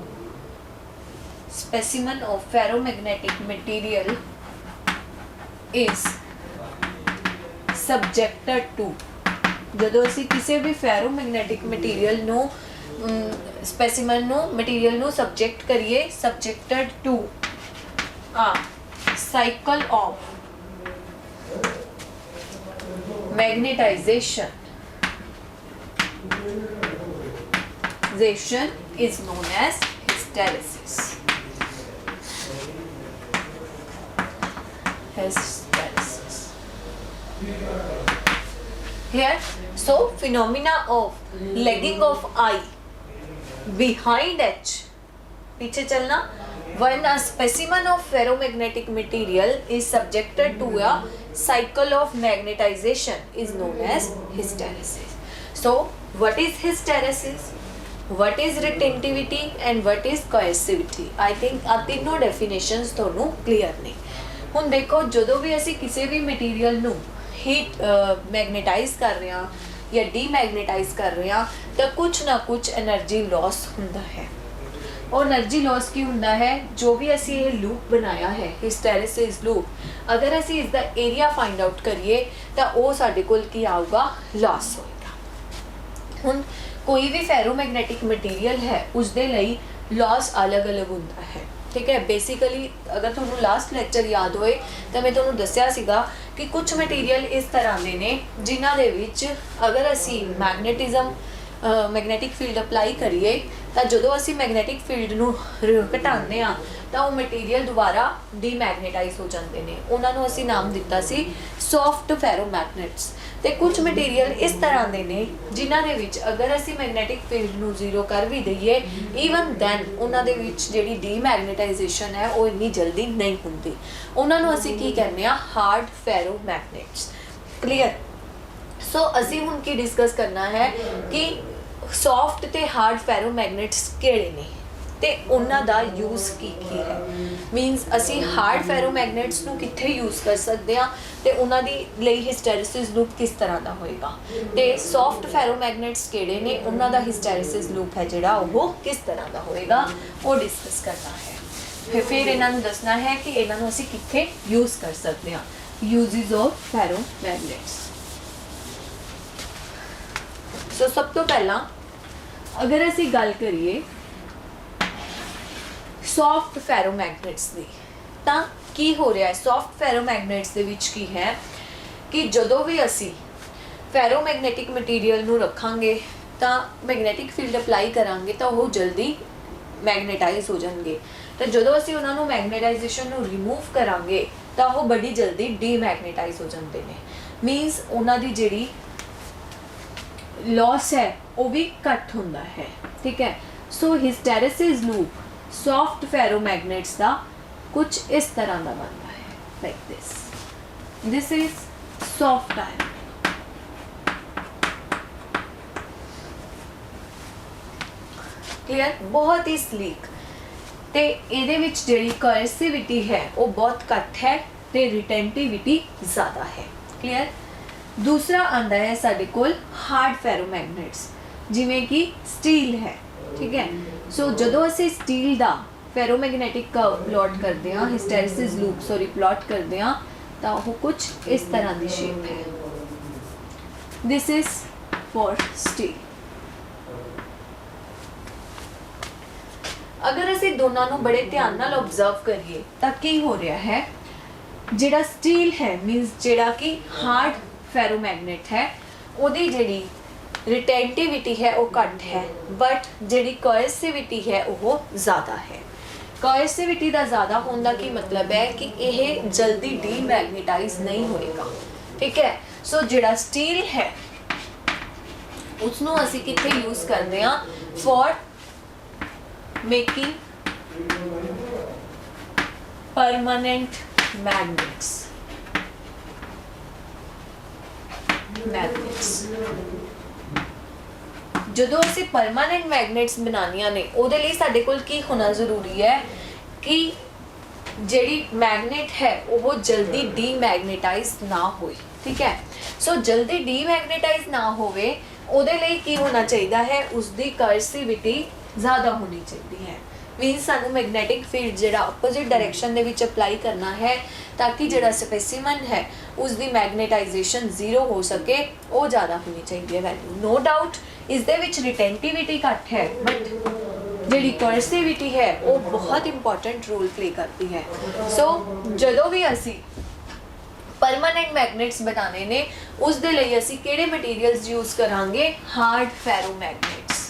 ਜਦੋਂ ਅਸੀਂ ਕਿਸੇ ਵੀ ਫੈਰੋਮੈਗਨੈਟਿਕ ਮਟੀਰੀਅਲ ਨੂੰ ਸਪੈਸੀਮਨ ਨੂੰ ਮਟੀਰੀਅਲ ਨੂੰ ਸਬਜੈਕਟ ਕਰੀਏ, ਸਬਜੈਕਟਡ ਟੂ ਆ cycle of magnetization is known as hysteresis. Here, so phenomena of lagging of I behind H, पीछे चलना, when a specimen of ferromagnetic material is subjected to a cycle of magnetization is known as hysteresis. So what is hysteresis, what is retentivity and what is coercivity? I think ਆ तीनों definitions ਤੁਹਾਨੂੰ clear ਨੇ। ਹੁਣ ਦੇਖੋ ਜਦੋਂ ਵੀ ਅਸੀਂ ਕਿਸੇ ਵੀ material ਨੂੰ ਹੀਟ ਮੈਗਨੇਟਾਈਜ਼ ਕਰ ਰਹੇ ਹਾਂ ਜਾਂ ਡੀਮੈਗਨੇਟਾਈਜ਼ ਕਰ ਰਹੇ ਹਾਂ ਤਾਂ ਕੁਛ ਨਾ ਕੁਛ એનર્ਜੀ ਲਾਸ ਹੁੰਦਾ ਹੈ। और एनर्जी लॉस की ਹੁੰਦਾ है जो भी ਅਸੀਂ ਇਹ ਲੂਪ ਬਣਾਇਆ ਹੈ ਹਿਸਟੈਰਿਸਿਸ ਲੂਪ, ਅਗਰ ਅਸੀਂ ਇਸ ਦਾ ਏਰੀਆ ਫਾਈਂਡ ਆਊਟ ਕਰੀਏ ਤਾਂ ਉਹ ਸਾਡੇ ਕੋਲ ਕੀ ਆਊਗਾ, ਲਾਸ ਹੋਏਗਾ। ਹੁਣ ਕੋਈ ਵੀ ਫੈਰੋਮੈਗਨੈਟਿਕ ਮਟੀਰੀਅਲ ਹੈ ਉਸ ਦੇ ਲਈ ਲਾਸ ਅਲੱਗ-ਅਲੱਗ ਹੁੰਦਾ ਹੈ, ਠੀਕ ਹੈ। ਬੇਸਿਕਲੀ ਅਗਰ ਤੁਹਾਨੂੰ ਲਾਸਟ ਲੈਕਚਰ ਯਾਦ ਹੋਏ ਤਾਂ ਮੈਂ ਤੁਹਾਨੂੰ ਦੱਸਿਆ ਸੀਗਾ ਕਿ ਕੁਝ ਮਟੀਰੀਅਲ ਇਸ ਤਰ੍ਹਾਂ ਦੇ ਨੇ ਜਿਨ੍ਹਾਂ ਦੇ ਵਿੱਚ ਅਗਰ ਅਸੀਂ ਮੈਗਨੈਟਿਕ ਫੀਲਡ ਅਪਲਾਈ ਕਰੀਏ ਤਾਂ ਜਦੋਂ ਅਸੀਂ ਮੈਗਨੈਟਿਕ ਫੀਲਡ ਨੂੰ ਘਟਾਉਂਦੇ ਹਾਂ ਤਾਂ ਉਹ ਮਟੀਰੀਅਲ ਦੁਬਾਰਾ ਡੀਮੈਗਨੇਟਾਈਜ਼ ਹੋ ਜਾਂਦੇ ਨੇ। ਉਹਨਾਂ ਨੂੰ ਅਸੀਂ ਨਾਮ ਦਿੱਤਾ ਸੀ ਸੌਫਟ ਫੈਰੋਮੈਗਨੇਟਸ। ਤੇ ਕੁਝ ਮਟੀਰੀਅਲ ਇਸ ਤਰ੍ਹਾਂ ਦੇ ਨੇ ਜਿਨ੍ਹਾਂ ਦੇ ਵਿੱਚ ਅਗਰ ਅਸੀਂ ਮੈਗਨੈਟਿਕ ਫੀਲਡ ਨੂੰ ਜ਼ੀਰੋ ਕਰ ਵੀ ਦਈਏ ਈਵਨ ਦੈਨ ਉਹਨਾਂ ਦੇ ਵਿੱਚ ਜਿਹੜੀ ਡੀਮੈਗਨੇਟਾਈਜੇਸ਼ਨ ਹੈ ਉਹ ਇੰਨੀ ਜਲਦੀ ਨਹੀਂ ਹੁੰਦੀ। ਉਹਨਾਂ ਨੂੰ ਅਸੀਂ ਕੀ ਕਹਿੰਦੇ ਆ, ਹਾਰਡ ਫੈਰੋਮੈਗਨੇਟਸ। ਕਲੀਅਰ। ਸੋ ਅਸੀਂ ਹੁਣ ਕੀ ਡਿਸਕਸ ਕਰਨਾ ਹੈ ਕਿ ਸੌਫਟ ਤੇ ਹਾਰਡ ਫੈਰੋਮੈਗਨੇਟਸ ਕਿਹੜੇ ਨੇ ਤੇ ਉਹਨਾਂ ਦਾ ਯੂਜ਼ ਕੀ ਹੈ। ਮੀਨਸ ਅਸੀਂ ਹਾਰਡ ਫੈਰੋਮੈਗਨੇਟਸ ਨੂੰ ਕਿੱਥੇ ਯੂਜ਼ ਕਰ ਸਕਦੇ ਹਾਂ ਤੇ ਉਹਨਾਂ ਦੀ ਲਈ ਹਿਸਟੈਰਿਸਿਸ ਲੂਪ ਕਿਸ ਤਰ੍ਹਾਂ ਦਾ ਹੋਏਗਾ, ਤੇ ਸੌਫਟ ਫੈਰੋਮੈਗਨੇਟਸ ਕਿਹੜੇ ਨੇ ਉਹਨਾਂ ਦਾ ਹਿਸਟੈਰਿਸਿਸ ਲੂਪ ਹੈ ਜਿਹੜਾ ਉਹ ਕਿਸ ਤਰ੍ਹਾਂ ਦਾ ਹੋਏਗਾ, ਉਹ ਡਿਸਕਸ ਕਰਨਾ ਹੈ। ਫਿਰ ਇਹਨਾਂ ਨੂੰ ਦੱਸਣਾ ਹੈ ਕਿ ਇਹਨਾਂ ਨੂੰ ਅਸੀਂ ਕਿੱਥੇ ਯੂਜ਼ ਕਰ ਸਕਦੇ ਹਾਂ, ਯੂਜ਼ਸ ਆਫ ਫੈਰੋਮੈਗਨੇਟਸ। ਸੋ ਸਭ ਤੋਂ ਪਹਿਲਾਂ ਅਗਰ ਅਸੀਂ ਗੱਲ ਕਰੀਏ ਸੌਫਟ ਫੈਰੋਮੈਗਨੇਟਸ ਦੀ ਤਾਂ ਕੀ ਹੋ ਰਿਹਾ ਹੈ। ਸੌਫਟ ਫੈਰੋਮੈਗਨੇਟਸ ਦੇ ਵਿੱਚ ਕੀ ਹੈ ਕਿ ਜਦੋਂ ਵੀ ਅਸੀਂ ਫੈਰੋਮੈਗਨੈਟਿਕ ਮਟੀਰੀਅਲ ਨੂੰ ਰੱਖਾਂਗੇ ਤਾਂ ਮੈਗਨੈਟਿਕ ਫੀਲਡ ਅਪਲਾਈ ਕਰਾਂਗੇ ਤਾਂ ਉਹ ਜਲਦੀ ਮੈਗਨੇਟਾਈਜ਼ ਹੋ ਜਾਣਗੇ, ਤਾਂ ਜਦੋਂ ਅਸੀਂ ਉਹਨਾਂ ਨੂੰ ਮੈਗਨੇਟਾਈਜੇਸ਼ਨ ਨੂੰ ਰਿਮੂਵ ਕਰਾਂਗੇ ਤਾਂ ਉਹ ਬੜੀ ਜਲਦੀ ਡੀਮੈਗਨੇਟਾਈਜ਼ ਹੋ ਜਾਂਦੇ ਨੇ। ਮੀਨਸ ਉਹਨਾਂ ਦੀ ਜਿਹੜੀ लॉस है वो भी कट होता है, ठीक है। सो हिस्टेरिसिस लूप सॉफ्ट फेरोमैग्नेट्स का कुछ इस तरह का बनता है, like this is soft iron. Clear. बहुत ही स्लीक ते ਇਹਦੇ ਵਿੱਚ ਜਿਹੜੀ ਕੋਐਰਸਿਵਿਟੀ है वो बहुत घट है ते रिटेंटिविटी ज़्यादा है। क्लियर। दूसरा आंदा है साडे कोल हार्ड फैरोमैगनेट्स, जिमें कि स्टील है, ठीक है। सो जदों असीं स्टील दा फैरोमैगनेटिक कर्व प्लॉट करते हैं, हिस्टैरिसिस लूप सॉरी प्लॉट करते हैं, तो वो कुछ इस तरह की शेप है। This is for steel. अगर असीं दोनों नूं बड़े ध्यान नाल ऑब्जर्व करिए तो की हो रहा है, जिहड़ा स्टील है मीनस जिहड़ा कि हार्ड फैरोमैगनेट है ਉਹਦੀ ਜਿਹੜੀ ਰਿਟੈਂਟਿਵਿਟੀ ਹੈ ਉਹ ਘੱਟ ਹੈ, ਬਟ ਜਿਹੜੀ ਕੋਐਰਸਿਵਿਟੀ ਹੈ ਉਹ ਜ਼ਿਆਦਾ ਹੈ। ਕੋਐਰਸਿਵਿਟੀ ਦਾ ਜ਼ਿਆਦਾ ਹੋਣ ਦਾ ਕੀ ਮਤਲਬ ਹੈ ਕਿ ਇਹ ਜਲਦੀ ਡੀਮੈਗਨੇਟਾਈਜ਼ ਨਹੀਂ ਹੋਏਗਾ, ਠੀਕ ਹੈ। ਸੋ ਜਿਹੜਾ ਸਟੀਲ ਹੈ ਉਸ ਨੂੰ ਅਸੀਂ ਕਿੱਥੇ ਯੂਜ਼ ਕਰਦੇ ਹਾਂ, ਫॉर ਮੇਕਿੰਗ ਪਰਮਾਨੈਂਟ ਮੈਗਨੇਟਸ। मैग्नेट्स ਜਦੋਂ ਅਸੀਂ ਪਰਮਾਨੈਂਟ ਮੈਗਨੇਟਸ ਬਣਾਉਣੀਆਂ ਨੇ ਉਹਦੇ ਲਈ ਸਾਡੇ ਕੋਲ ਕੀ ਹੋਣਾ ਜ਼ਰੂਰੀ ਹੈ ਕਿ ਜਿਹੜੀ ਮੈਗਨੇਟ ਹੈ ਉਹ ਜਲਦੀ ਡੀਮੈਗਨੇਟਾਈਜ਼ ਨਾ ਹੋਏ, ਠੀਕ ਹੈ। ਸੋ ਜਲਦੀ ਡੀਮੈਗਨੇਟਾਈਜ਼ ਨਾ ਹੋਵੇ ਉਹਦੇ ਲਈ ਕੀ ਹੋਣਾ ਚਾਹੀਦਾ ਹੈ, ਉਸਦੀ ਕੋਐਰਸਿਵਿਟੀ ਜ਼ਿਆਦਾ ਹੋਣੀ ਚਾਹੀਦੀ ਹੈ। ਮੀਨਸ ਸਾਨੂੰ ਮੈਗਨੈਟਿਕ ਫੀਲਡ ਜਿਹੜਾ ਆਪੋਜ਼ਿਟ ਡਾਇਰੈਕਸ਼ਨ ਦੇ ਵਿੱਚ ਅਪਲਾਈ ਕਰਨਾ ਹੈ ਤਾਂ ਕਿ ਜਿਹੜਾ ਸਪੈਸੀਮਨ ਹੈ ਉਸਦੀ ਮੈਗਨੇਟਾਈਜੇਸ਼ਨ ਜ਼ੀਰੋ ਹੋ ਸਕੇ, ਉਹ ਜ਼ਿਆਦਾ ਹੋਣੀ ਚਾਹੀਦੀ ਹੈ ਵੈਲਿਊ। ਨੋ ਡਾਊਟ ਇਸ ਦੇ ਵਿੱਚ ਰਿਟੈਂਟਿਵਿਟੀ ਘੱਟ ਹੈ, ਬਟ ਜਿਹੜੀ ਕੋਐਰਸਿਵਿਟੀ ਹੈ ਉਹ ਬਹੁਤ ਇੰਪੋਰਟੈਂਟ ਰੋਲ ਪਲੇ ਕਰਦੀ ਹੈ। ਸੋ ਜਦੋਂ ਵੀ ਅਸੀਂ ਪਰਮਾਨੈਂਟ ਮੈਗਨੇਟਸ ਬਣਾਉਣੇ ਨੇ ਉਸ ਦੇ ਲਈ ਅਸੀਂ ਕਿਹੜੇ ਮਟੀਰੀਅਲਸ ਯੂਜ਼ ਕਰਾਂਗੇ, ਹਾਰਡ ਫੈਰੋਮੈਗਨੇਟਸ।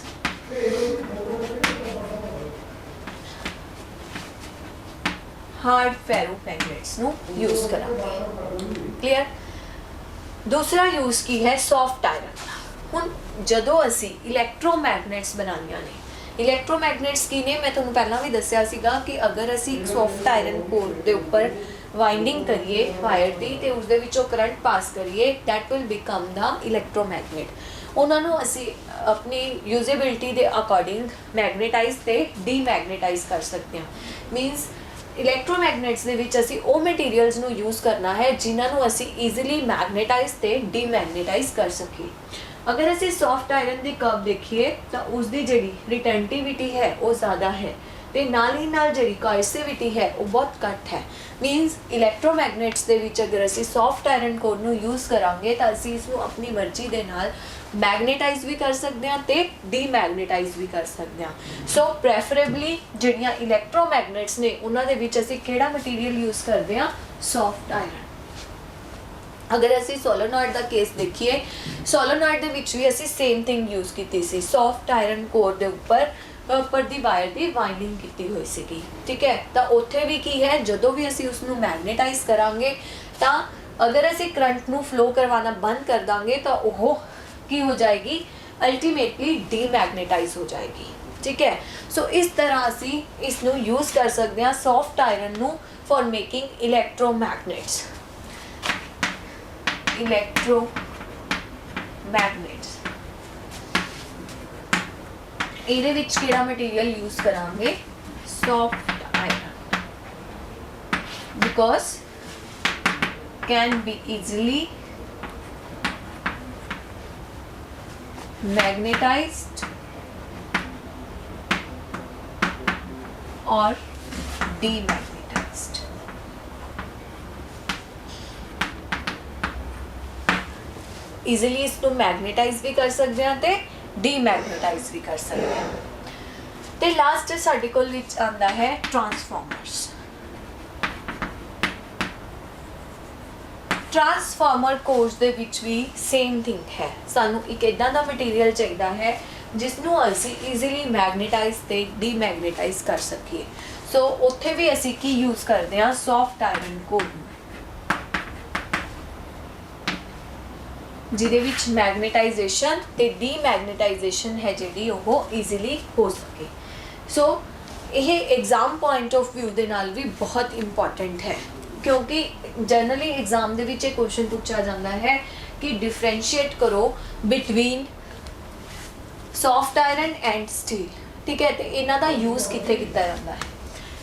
हार्ड फेरोमैग्नेट्स ਨੂੰ यूज ਕਰਾਂਗੇ। क्लियर। दूसरा यूज़ की है सॉफ्ट आयरन का। ਹੁਣ ਜਦੋਂ ਅਸੀਂ ਇਲੈਕਟ੍ਰੋਮੈਗਨੇਟਸ ਬਣਾਉਣੀਆਂ ਨੇ, ਇਲੈਕਟ੍ਰੋਮੈਗਨੇਟਸ ਕੀ ਨੇ, ਮੈਂ ਤੁਹਾਨੂੰ ਪਹਿਲਾਂ ਵੀ ਦੱਸਿਆ ਸੀਗਾ ਕਿ ਅਗਰ ਅਸੀਂ ਇੱਕ ਸੌਫਟ ਆਇਰਨ ਕੋਰ ਦੇ ਉੱਪਰ ਵਾਈਂਡਿੰਗ ਕਰੀਏ ਵਾਇਰ ਦੀ ਤੇ ਉਸ ਦੇ ਵਿੱਚੋਂ ਕਰੰਟ ਪਾਸ ਕਰੀਏ, ਦੈਟ ਵਿਲ ਬਿਕਮ ਦਾ ਇਲੈਕਟ੍ਰੋਮੈਗਨੇਟ। ਉਹਨਾਂ ਨੂੰ ਅਸੀਂ ਆਪਣੀ ਯੂਜ਼ੇਬਿਲਿਟੀ ਦੇ ਅਕੋਰਡਿੰਗ ਮੈਗਨੇਟਾਈਜ਼ ਤੇ ਡੀਮੈਗਨੇਟਾਈਜ਼ ਕਰ ਸਕਦੇ ਹਾਂ। ਮੀਨਸ ਇਲੈਕਟ੍ਰੋਮੈਗਨੇਟਸ ਦੇ ਵਿੱਚ ਅਸੀਂ ਉਹ ਮਟੀਰੀਅਲਸ ਨੂੰ ਯੂਜ਼ ਕਰਨਾ ਹੈ ਜਿਨ੍ਹਾਂ ਨੂੰ ਅਸੀਂ ਈਜ਼ੀਲੀ ਮੈਗਨੇਟਾਈਜ਼ ਤੇ ਡੀਮੈਗਨੇਟਾਈਜ਼ ਕਰ ਸਕੀਏ। ਅਗਰ ਅਸੀਂ ਸੌਫਟ ਆਇਰਨ ਦੀ ਕਰਵ ਦੇਖੀਏ ਤਾਂ ਉਸ ਦੀ ਜਿਹੜੀ ਰਿਟੈਂਟਿਵਿਟੀ ਹੈ ਉਹ ਜ਼ਿਆਦਾ ਹੈ ਤੇ ਨਾਲ ਹੀ ਨਾਲ ਜਿਹੜੀ ਕੋਇਸਿਵਿਟੀ ਹੈ ਉਹ ਬਹੁਤ ਘੱਟ ਹੈ। ਮੀਨਸ ਇਲੈਕਟ੍ਰੋਮੈਗਨੇਟਸ ਦੇ ਵਿੱਚ ਅਗਰ ਅਸੀਂ ਸੌਫਟ ਆਇਰਨ ਕੋਰ ਨੂੰ ਯੂਜ਼ ਕਰਾਂਗੇ ਤਾਂ ਅਸੀਂ ਇਸ ਨੂੰ ਆਪਣੀ ਮਰਜ਼ੀ ਦੇ ਨਾਲ ਮੈਗਨੇਟਾਈਜ਼ ਵੀ ਕਰ ਸਕਦੇ ਹਾਂ ਤੇ ਡੀਮੈਗਨੇਟਾਈਜ਼ ਵੀ ਕਰ ਸਕਦੇ ਹਾਂ। ਸੋ ਪ੍ਰੈਫਰੇਬਲੀ ਜਿਹੜੀਆਂ ਇਲੈਕਟ੍ਰੋਮੈਗਨੇਟਸ ਨੇ ਉਹਨਾਂ ਦੇ ਵਿੱਚ ਅਸੀਂ ਕਿਹੜਾ ਮਟੀਰੀਅਲ ਯੂਜ਼ ਕਰਦੇ ਹਾਂ? Soft iron. ਅਗਰ ਅਸੀਂ ਸੋਲੋਨੋਇਡ ਦਾ ਕੇਸ ਦੇਖੀਏ, ਸੋਲੋਨੋਇਡ ਦੇ ਵਿੱਚ ਵੀ ਅਸੀਂ ਸੇਮ ਥਿੰਗ ਯੂਜ਼ ਕੀਤੀ ਸੀ, ਸੌਫਟ ਆਇਰਨ ਕੋਰ ਦੇ ਉੱਪਰ ਦੀ ਵਾਇਰ ਦੀ ਵਾਈਂਡਿੰਗ ਕੀਤੀ ਹੋਈ ਸੀਗੀ, ਠੀਕ ਹੈ। ਤਾਂ ਉੱਥੇ ਵੀ ਕੀ ਹੈ, ਜਦੋਂ ਵੀ ਅਸੀਂ ਉਸ ਨੂੰ ਮੈਗਨੇਟਾਈਜ਼ ਕਰਾਂਗੇ ਤਾਂ ਅਗਰ ਅਸੀਂ ਕਰੰਟ ਨੂੰ ਫਲੋ ਕਰਵਾਉਣਾ ਬੰਦ ਕਰ ਦਾਂਗੇ ਤਾਂ ਉਹ ਕੀ ਹੋ ਜਾਏਗੀ, ਅਲਟੀਮੇਟਲੀ ਡੀਮੈਗਨੇਟਾਈਜ਼ ਹੋ ਜਾਏਗੀ, ਠੀਕ ਹੈ। ਸੋ ਇਸ ਤਰ੍ਹਾਂ ਅਸੀਂ ਇਸ ਨੂੰ ਯੂਜ਼ ਕਰ ਸਕਦੇ ਹਾਂ ਸੌਫਟ ਆਇਰਨ ਨੂੰ ਫॉर ਮੇਕਿੰਗ ਇਲੈਕਟ੍ਰੋਮੈਗਨੇਟਸ। ਇਲੈਕਟ੍ਰੋਮੈਗਨੇਟਸ ਇਹਦੇ ਵਿੱਚ ਕਿਹੜਾ ਮਟੀਰੀਅਲ ਯੂਜ਼ ਕਰਾਂਗੇ? Soft iron, because can be easily magnetized or demagnetized। easily इसको मैग्नेटाइज भी कर सकते हैं ते डीमैग्नेटाइज भी कर सकते हैं। ते लास्ट साडे कोल विच आंदा है ट्रांसफॉर्मर्स। ट्रांसफॉर्मर कोर्स ਦੇ ਵਿੱਚ ਵੀ ਸੇਮ ਥਿੰਗ ਹੈ, ਸਾਨੂੰ ਇੱਕ ਇਦਾਂ ਦਾ ਮਟੀਰੀਅਲ ਚਾਹੀਦਾ ਹੈ ਜਿਸ ਨੂੰ ਅਸੀਂ ਈਜ਼ੀਲੀ ਮੈਗਨੇਟਾਈਜ਼ ਤੇ ਡੀਮੈਗਨੇਟਾਈਜ਼ ਕਰ ਸਕੀਏ। ਸੋ ਉੱਥੇ ਵੀ ਅਸੀਂ ਕੀ ਯੂਜ਼ ਕਰਦੇ ਹਾਂ? ਸੌਫਟ ਆਇਰਨ ਕੋਰ, ਜਿਹਦੇ ਵਿੱਚ ਮੈਗਨੇਟਾਈਜੇਸ਼ਨ ਤੇ ਡੀਮੈਗਨੇਟਾਈਜੇਸ਼ਨ ਹੈ ਜਿਹੜੀ ਉਹ ਈਜ਼ੀਲੀ ਹੋ ਸਕੇ। ਸੋ ਇਹ ਐਗਜ਼ਾਮ ਪੁਆਇੰਟ ਆਫ ਵਿਊ ਦੇ ਨਾਲ ਵੀ ਬਹੁਤ ਇੰਪੋਰਟੈਂਟ ਹੈ, क्योंकि जनरली एग्जाम ਦੇ ਵਿੱਚ ਇਹ क्वेश्चन पूछा जाता है कि डिफरेंशिएट करो between soft iron and steel, ठीक है। तो इन्हां दा यूज़ कित्थे कीता जाता है?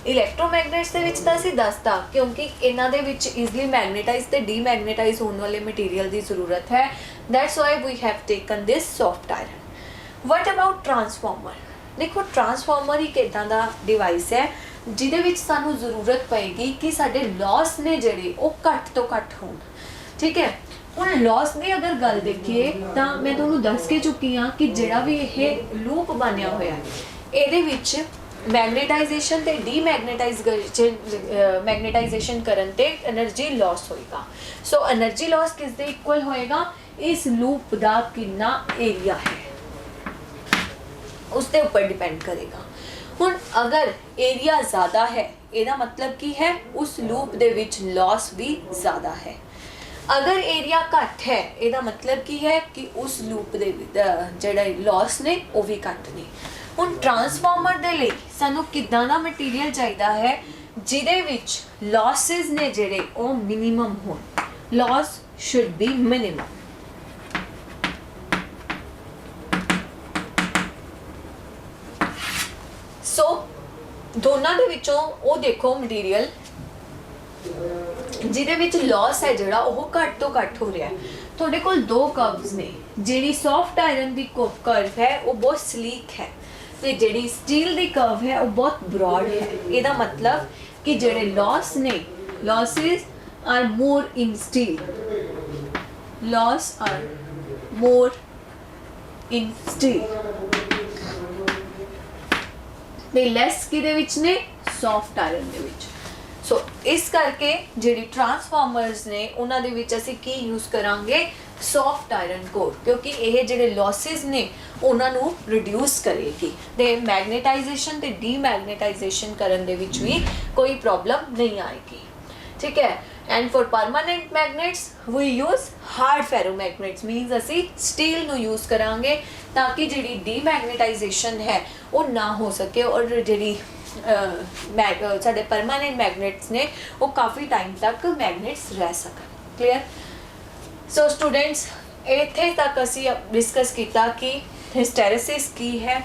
इलैक्ट्रोमैगनेट्स दे विच तां असीं दसता, क्योंकि इन्हां दे विच ईਜ਼ਲੀ मैगनेटाइज ते डीमैगनेटाइज होने वाले मटीरियल की जरूरत है, that's why we have taken this soft iron. What about transformer? देखो ट्रांसफॉर्मर एक इदां दा डिवाइस है ਜਿਹਦੇ ਵਿੱਚ ਸਾਨੂੰ ਜ਼ਰੂਰਤ ਪਏਗੀ ਕਿ ਸਾਡੇ ਲਾਸ ਨੇ ਜਿਹੜੇ ਉਹ ਘੱਟ ਤੋਂ ਘੱਟ ਹੋਣ, ਠੀਕ ਹੈ। ਹੁਣ ਲਾਸ ਦੀ ਅਗਰ ਗੱਲ ਦੇਖੀਏ ਤਾਂ ਮੈਂ ਤੁਹਾਨੂੰ ਦੱਸ ਕੇ ਚੁੱਕੀ ਹਾਂ ਕਿ ਜਿਹੜਾ ਵੀ ਇਹ ਲੂਪ ਬਣਿਆ ਹੋਇਆ ਇਹਦੇ ਵਿੱਚ ਮੈਗਨੇਟਾਈਜੇਸ਼ਨ ਤੇ ਮੈਗਨੇਟਾਈਜੇਸ਼ਨ ਕਰਨ ਤੇ એનર્ਜੀ ਲਾਸ ਹੋਏਗਾ। ਸੋ એનર્ਜੀ ਲਾਸ ਕਿਸ ਦੇ ਇਕੁਅਲ ਹੋਏਗਾ? ਇਸ ਲੂਪ ਦਾ ਕਿੰਨਾ ਏਰੀਆ ਹੈ ਉਸ ਦੇ ਉੱਪਰ ਡਿਪੈਂਡ ਕਰੇਗਾ। ਹੁਣ ਅਗਰ ਏਰੀਆ ਜ਼ਿਆਦਾ ਹੈ ਇਹਦਾ ਮਤਲਬ ਕੀ ਹੈ? ਉਸ ਲੂਪ ਦੇ ਵਿੱਚ ਲਾਸ ਵੀ ਜ਼ਿਆਦਾ ਹੈ। ਅਗਰ ਏਰੀਆ ਘੱਟ ਹੈ ਇਹਦਾ ਮਤਲਬ ਕੀ ਹੈ ਕਿ ਉਸ ਲੂਪ ਦੇ ਜਿਹੜੇ ਲਾਸ ਨੇ ਉਹ ਵੀ ਘੱਟ ਨੇ। ਹੁਣ ਟਰਾਂਸਫਾਰਮਰ ਦੇ ਲਈ ਸਾਨੂੰ ਕਿੱਦਾਂ ਦਾ ਮਟੀਰੀਅਲ ਚਾਹੀਦਾ ਹੈ ਜਿਹਦੇ ਵਿੱਚ ਲਾਸਿਸ ਨੇ ਜਿਹੜੇ ਉਹ ਮਿਨੀਮਮ ਹੋਣ? Loss should be minimum. So ਦੋਨਾਂ ਦੇ ਵਿੱਚੋਂ ਉਹ ਦੇਖੋ ਮਟੀਰੀਅਲ ਜਿਹਦੇ ਵਿੱਚ ਲਾਸ ਹੈ ਜਿਹੜਾ ਉਹ ਘੱਟ ਤੋਂ ਘੱਟ ਹੋ ਰਿਹਾ ਹੈ। ਤੁਹਾਡੇ ਕੋਲ ਦੋ ਕਰਵਸ ਨੇ, ਜਿਹੜੀ ਸੌਫਟ ਆਇਰਨ ਦੀ ਕਰਵ ਹੈ ਉਹ ਬਹੁਤ ਸਲੀਕ ਹੈ ਤੇ ਜਿਹੜੀ ਸਟੀਲ ਦੀ ਕਰਵ ਹੈ ਉਹ ਬਹੁਤ ਬ੍ਰੌਡ ਹੈ। ਇਹਦਾ ਮਤਲਬ ਕਿ ਜਿਹੜੇ ਲਾਸ ਨੇ, losses are more in steel, loss are more in steel ਤੇ ਲੈਸ ਕਿਹਦੇ ਵਿੱਚ ਨੇ? ਸੌਫਟ ਆਇਰਨ ਦੇ ਵਿੱਚ। ਸੋ ਇਸ ਕਰਕੇ ਜਿਹੜੀ ਟਰਾਂਸਫਾਰਮਰਸ ਨੇ ਉਹਨਾਂ ਦੇ ਵਿੱਚ ਅਸੀਂ ਕੀ ਯੂਜ਼ ਕਰਾਂਗੇ? ਸੌਫਟ ਆਇਰਨ ਕੋਰ, ਕਿਉਂਕਿ ਇਹ ਜਿਹੜੇ ਲਾਸਿਸ ਨੇ ਉਹਨਾਂ ਨੂੰ ਰਿਡਿਊਸ ਕਰੇਗੀ ਤੇ ਮੈਗਨੇਟਾਈਜੇਸ਼ਨ ਤੇ ਡੀਮੈਗਨੇਟਾਈਜੇਸ਼ਨ ਕਰਨ ਦੇ ਵਿੱਚ ਵੀ ਕੋਈ ਪ੍ਰੋਬਲਮ ਨਹੀਂ ਆਏਗੀ, ਠੀਕ ਹੈ। And for permanent magnets we use hard ferromagnets means असी स्टील ਨੂੰ यूज़ करांगे ताकि जिहड़ी डीमैग्नेटाइजेशन है वो ना हो सके और जिहड़ी साडे परमानेंट मैगनेट्स ने वो काफ़ी टाइम तक मैगनेट्स रह सकन। क्लियर। सो स्टूडेंट्स इत्थे तक असी डिस्कस किया कि हिस्टैरिसिस की है,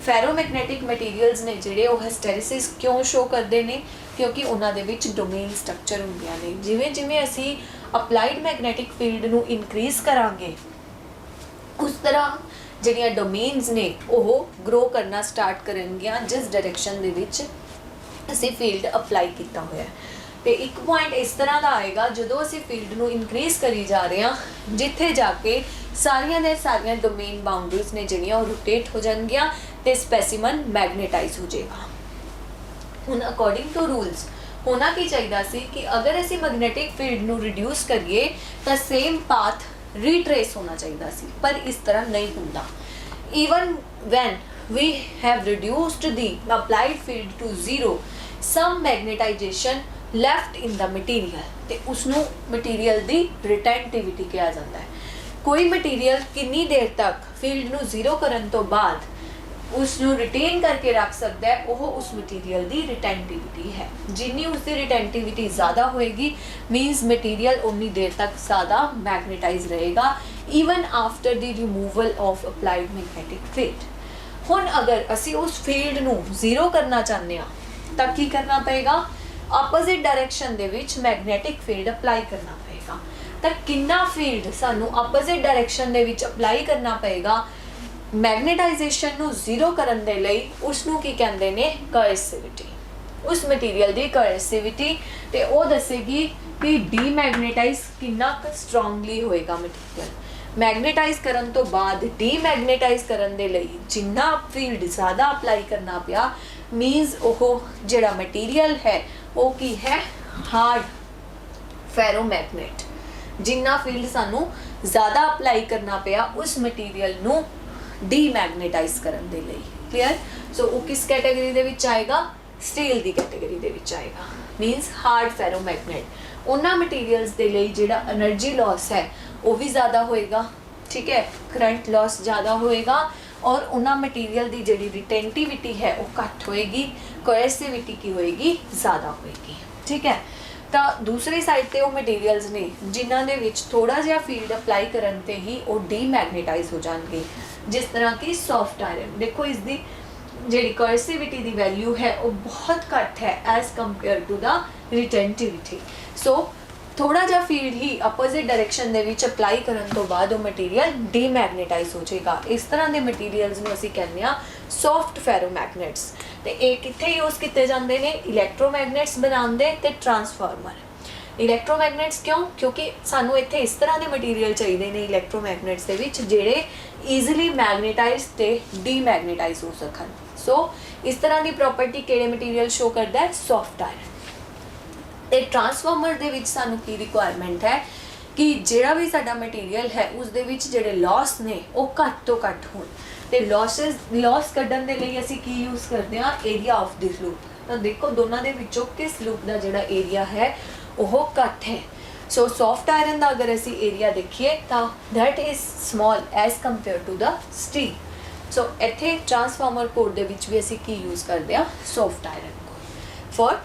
फेरोमैग्नेटिक मटीरियल्स ने जिहड़े वो हिस्टैरिसिस क्यों शो करते हैं, क्योंकि उन्हां दे विच डोमेन स्ट्रक्चर हुंदियां ने। जिवें जिवें असी अपलाइड मैगनेटिक फील्ड नूं इनक्रीज करांगे उस तरह जिहड़ियां डोमेन्स ने वो ग्रो करना स्टार्ट करनगियां जिस डायरैक्शन दे विच असी फील्ड अप्लाई किया होया है। तो एक पॉइंट इस तरह का आएगा जो असी फील्ड नूं इनक्रीज करी जा रहे हैं जिथे जाके सारियां दे सारियां डोमेन बाउंड्रीज ने जिहड़ियां वो रोटेट हो जाएगियां ते स्पैसीमन मैगनेटाइज हो जाएगा। हुण अकॉर्डिंग टू रूल्स होना की चाहिए सी कि अगर असी मैगनेटिक फील्ड नूं रिड्यूस करिए तो सेम पाथ रीट्रेस होना चाहिए सी, पर इस तरह नहीं होता। Even when we have reduced the applied field to zero some magnetization left in the material ते उसनों मटीरियल दी रिटेंटिविटी कहा जाता है। कोई मटीरियल कितनी देर तक फील्ड नूं जीरो करन तो बाद उसनों रिटेन करके रख सकता है वो उस मटीरियल दी रिटेंटिविटी है। जिन्नी उसकी रिटेंटिविटी ज़्यादा होएगी मीनस मटीरियल उन्नी देर तक ज़्यादा मैगनेटाइज रहेगा even after the removal of applied magnetic field. हुण अगर असी उस फील्ड नूं जीरो करना चाहते हैं तो की करना पेगा, ऑपोजिट डायरैक्शन दे विच मैगनेटिक फील्ड अप्लाई करना पेगा। तो कितना फील्ड सानू ऑपोजिट डायरैक्शन दे विच अप्लाई करना पेगा मैगनेटाइजेशन नू जीरो करन दे लई उसनू की कहंदे ने कोएसिविटी। उस मटीरियल दी कोएसिविटी ते ओ दसेगी कि डीमैगनेटाइज कितना स्ट्रोंगली होएगा मटीरियल। मैगनेटाइज करन तो बाद डीमैगनेटाइज करन दे लई जिन्ना फील्ड ज़्यादा अप्लाई करना पिया मीनस ओह जिहड़ा मटीरियल है वो की है हार्ड फेरोमैग्नेट। जिन्ना फील्ड सानू ज़्यादा अप्लाई करना पिया उस मटीरियल नू डीमैगनेटाइज करन दे लई। क्लियर। सो वो किस कैटेगरी दे विच आएगा, स्टील दी कैटेगरी दे विच आएगा मीनस हार्ड फेरोमैग्नेट। उन्हां मटीरियल्स दे लई जिहड़ा एनर्जी लॉस है वो भी ज़्यादा होएगा, ठीक है, करंट लॉस ज़्यादा होएगा और उन्हां मटीरियल दी जिहड़ी रिटेंटिविटी है वो घट होएगी, कोएसिविटी की होएगी ज़्यादा होएगी। ठीक है। तो दूसरी साइड पे वो मटीरियल्स ने जिन्हां दे विच थोड़ा जिहा फील्ड अप्लाई करन ते ही वो डीमैगनेटाइज हो जाएंगे, जिस तरह की सॉफ्ट आयरन। देखो इसकी जिहड़ी कोएसिविटी दी वैल्यू है वो बहुत घट है as compared to the retentivity. So थोड़ा जिहा फील्ड ही अपोजिट डायरैक्शन दे विच अप्लाई करन तो बाद वो मटीरियल डीमैगनेटाइज हो जाएगा। इस तरह के मटीरियल्स नूं असीं कहने आ सॉफ्ट फेरोमैग्नेट्स। ते ये कित्थे यूज़ किए जाते हैं, इलैक्ट्रोमैगनेट्स बनाने ते ट्रांसफार्मर। इलैक्ट्रोमैगनेट्स क्यों, क्योंकि सानू इत्थे इस तरह के मटीरियल चाहिए ने इलैक्ट्रोमैगनेट्स दे विच जिहड़े ईजिली मैगनेटाइज ते डीमैगनेटाइज हो सकन। सो इस तरह की प्रॉपर्टी किहड़े मटीरियल शो करता है, सॉफ्ट आयरन। ते ट्रांसफार्मर दे विच सानू की रिक्वायरमेंट है कि जिहड़ा भी साडा मटीरियल है उस दे विच जिहड़े लॉस ने वो घट तो घट होण। ते लॉस कड्ढण दे लई असीं की यूज़ करते हैं, एरिया ऑफ दिस लूप। तो देखो दोनों दे विचों किस लूप का जिहड़ा एरिया है वो घट है। सो सॉफ्ट आयरन का अगर असीं एरिया देखिए तो that is small as compared to the steel. So इत्थे ट्रांसफार्मर कोड दे विच भी असीं की यूज़ करते हैं, सॉफ्ट आयरन को फॉर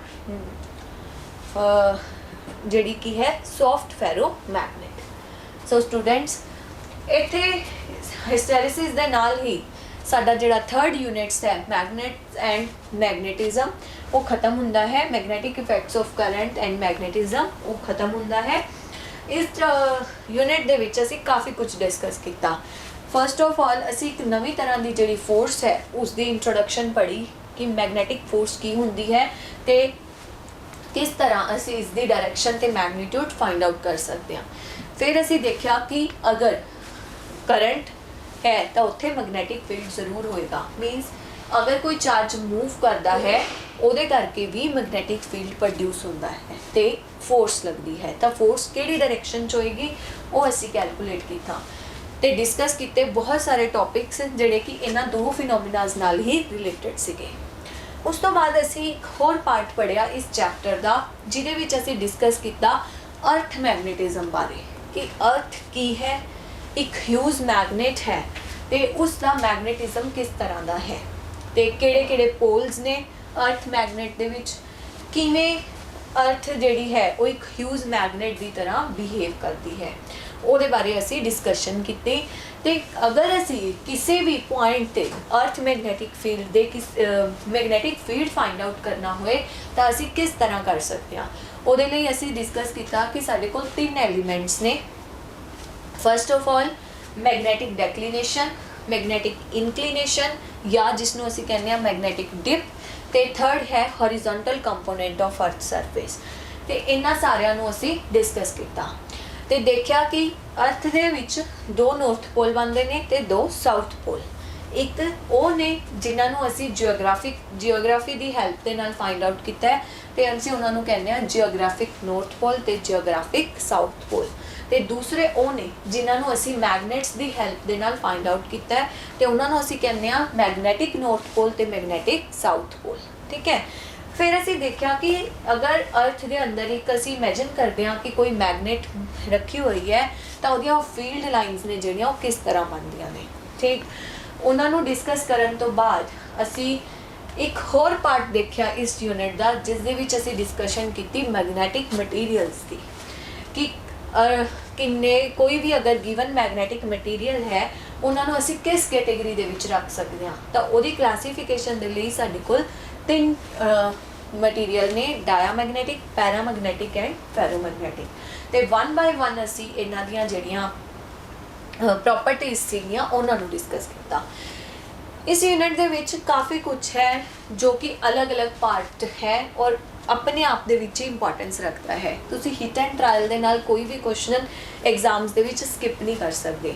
जिहड़ी की है सॉफ्ट फेरोमैग्नेट। सो स्टूडेंट्स इत्थे हिस्टैरिसिस दे नाल ही साडा जिहड़ा थर्ड यूनिट्स है मैगनेट्स एंड मैग्नेटिज्म वो खत्म हुंदा है। Magnetic effects of current and magnetism वो खत्म हुंदा है। इस यूनिट दे विच असीं काफ़ी कुछ डिस्कस किया। फर्स्ट ऑफ ऑल असीं एक नवी तरह की जिहड़ी फोर्स है उसकी इंट्रोडक्शन पढ़ी कि मैगनेटिक फोर्स की हुंदी है ते किस तरह असी इसकी डायरैक्शन ते मैगनीट्यूड फाइंड आउट कर सकते हैं। फिर असी देखा कि अगर करंट है तो उत्थे मैगनेटिक फील्ड जरूर होएगा। मीनस अगर कोई चार्ज मूव करता है उहदे करके भी मैगनेटिक फील्ड प्रोड्यूस होता है तो फोर्स लगती है। तो फोर्स किहड़ी डायरैक्शन च होएगी वो असी कैलकुलेट किया ते डिस्कस किए बहुत सारे टॉपिक्स जिहड़े कि इन्हां दो फिनोमिनाज नाल ही रिलेटेड सीगे। उस तो बाद असी एक होर पार्ट पढ़िया इस चैप्टर का जिहदे विच असी डिस्कस किया अर्थ मैगनेटिज्म बारे कि अर्थ की है, एक ह्यूज मैगनेट है ते उसका मैगनेटिज्म किस तरह का है ते किहड़े-किहड़े पोल्स ने अर्थ मैगनेट दे विच, किवें अर्थ जिहड़ी है वो एक ह्यूज मैगनेट की तरह बिहेव करती है, ਉਹਦੇ ਬਾਰੇ ਅਸੀਂ डिस्कशन ਕੀਤੀ। ਤੇ अगर ਅਸੀਂ किसी भी पॉइंट ते अर्थ मैगनेटिक फील्ड दे किस मैगनेटिक फील्ड फाइंड आउट करना होए ਤਾਂ ਅਸੀਂ किस तरह कर सकते हैं, ਉਹਦੇ ਲਈ ਅਸੀਂ डिस्कस ਕੀਤਾ कि ਸਾਡੇ ਕੋਲ 3 एलिमेंट्स ने। First of all magnetic declination, magnetic inclination या जिसनों ਅਸੀਂ ਕਹਿੰਦੇ ਆ मैगनेटिक डिप, ਤੇ थर्ड है horizontal component of earth surface. ਤੇ ਇਹਨਾਂ ਸਾਰਿਆਂ ਨੂੰ ਅਸੀਂ डिस्कस ਕੀਤਾ ਤੇ ਦੇਖਿਆ कि अर्थ ਦੇ ਵਿੱਚ 2 ਨੌਰਥ ਪੋਲ ਬਣਦੇ ਨੇ ਤੇ 2 ਸਾਊਥ ਪੋਲ। ਇੱਕ ਉਹ ਨੇ ਜਿਨ੍ਹਾਂ ਨੂੰ ਅਸੀਂ ਜਿਓਗ੍ਰਾਫੀ ਦੀ ਹੈਲਪ ਦੇ ਨਾਲ ਫਾਈਂਡ ਆਊਟ ਕੀਤਾ ਹੈ ਤੇ ਅਸੀਂ ਉਹਨਾਂ ਨੂੰ ਕਹਿੰਦੇ ਆ ਜਿਓਗ੍ਰਾਫਿਕ ਨੌਰਥ ਪੋਲ ਤੇ ਜਿਓਗ੍ਰਾਫਿਕ ਸਾਊਥ ਪੋਲ। ਤੇ ਦੂਸਰੇ ਉਹ ਨੇ ਜਿਨ੍ਹਾਂ ਨੂੰ ਅਸੀਂ ਮੈਗਨੇਟਸ ਦੀ ਹੈਲਪ ਦੇ ਨਾਲ ਫਾਈਂਡ ਆਊਟ ਕੀਤਾ ਹੈ ਤੇ ਉਹਨਾਂ ਨੂੰ ਅਸੀਂ ਕਹਿੰਦੇ ਆ ਮੈਗਨੈਟਿਕ ਨੌਰਥ ਪੋਲ ਤੇ ਮੈਗਨੈਟਿਕ ਸਾਊਥ ਪੋਲ। ਠੀਕ ਹੈ। फिर असी देखा कि अगर अर्थ के अंदर एक असी इमेजिन करते हैं कि कोई मैगनेट रखी हुई है तो वो फील्ड लाइन्स ने जिहड़ियां वो किस तरह बनदियां ने। ठीक, उन्होंने डिस्कस करने तो बाद असी एक होर पार्ट देखा इस यूनिट का जिस दे विच असी डिस्कशन की मैगनैटिक मटीरियल्स की कि किन्ने कोई भी अगर गिवन मैगनैटिक मटीरियल है उन्होंने असी किस कैटेगरी दे विच रख सकते हैं। तो वो क्लासीफिकेशन दे लई साडे कोल 3 मटीरियल ने, डायामैगनेटिक, पैरामैगनेटिक एंड फेरोमैगनेटिक। तो 1 बाय 1 असी इन्हां दियां जिहड़ियां प्रॉपर्टीज सीगियां उन्हां नूं डिस्कस किया। इस यूनिट दे विच काफ़ी कुछ है जो कि अलग अलग पार्ट है और अपने आप दे विच इंपॉर्टेंस रखता है। तुसी हिट एंड ट्रायल दे नाल कोई भी क्वेश्चन एग्जाम्स दे विच स्किप नहीं कर सकते।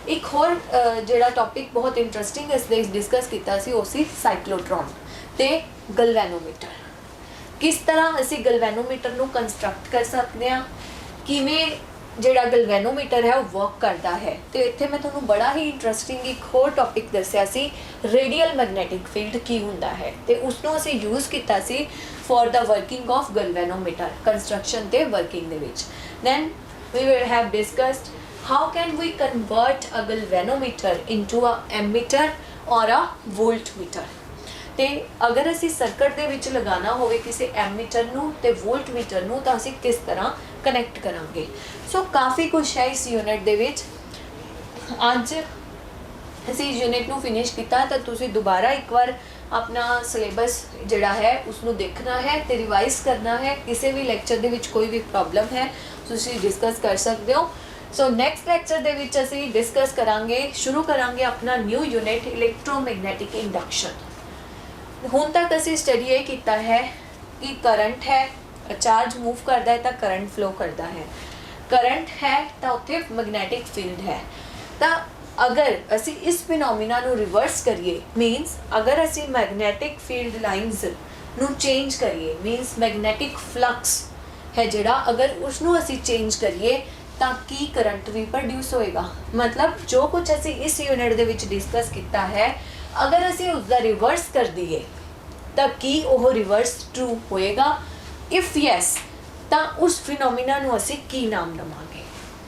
एक होर जिहड़ा टॉपिक बहुत इंटरस्टिंग इस दे डिस्कस किया सी वो सी साइक्लोट्रॉन ते गलवैनोमीटर। किस तरह असी गलवैनोमीटर नूं कंस्ट्रक्ट कर सकते हैं, किवें जिहड़ा गलवैनोमीटर है वो वर्क करता है। तो इत्थे मैं तुहानूं बड़ा ही इंटरस्टिंग एक होर टॉपिक दस्सिया सी रेडियल मैगनैटिक फील्ड की हुंदा है ते उसनूं असी यूज़ कीता सी for the working of galvanometer construction ते वर्किंग दे विच। Then we will have discussed how can we convert a galvanometer into a ammeter और अ वोल्टमीटर। तो अगर असी सर्किट दे विच लगाना होवे किसी एमीटर नूं ते वोल्टमीटर नूं तां असी किस तरह कनैक्ट करांगे। सो काफ़ी कुछ है इस यूनिट दे विच। अज असी यूनिट नूं फिनिश किया तो तुसी दोबारा एक बार अपना सिलेबस जिहड़ा है उसनूं देखना है ते रिवाइज करना है। किसी भी लैक्चर दे विच कोई भी प्रॉब्लम है तुसी डिस्कस कर सकते हो। सो नैक्सट लैक्चर दे विच असी डिस्कस करांगे, शुरू करांगे अपना न्यू यूनिट इलैक्ट्रोमैगनैटिक इंडक्शन। हुण तक असी स्टडी ये किया है कि करंट है, चार्ज मूव करता है तो करंट फ्लो करता है, करंट है तो उत्थे मैगनैटिक फील्ड है। तो अगर असी इस फिनोमिना नूं रिवर्स करिए मीनस अगर असी मैगनैटिक फील्ड लाइन्स नूं चेंज करिए मीनस मैगनैटिक फ्लक्स है जिहड़ा अगर उसनूं असी चेंज करिए तो की करंट भी प्रोड्यूस होएगा। मतलब जो कुछ असी इस यूनिट दे विच डिस्कस किया है अगर असी उसका रिवर्स कर दिए तो की वो रिवर्स ट्रू होएगा, इफ यस तो उस फिनोमिना नूं असी की नाम दवांगे।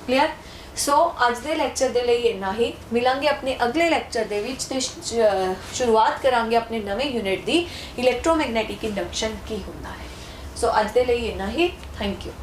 क्लियर। सो अज दे लैक्चर दे लई इन्ना ही। मिलांगे अपने अगले लैक्चर दे विच ते शुरुआत करांगे अपने नवे यूनिट दी इलैक्ट्रोमैगनैटिक इंडक्शन की हुंदा है। सो अज दे लई इन्ना ही। Thank you.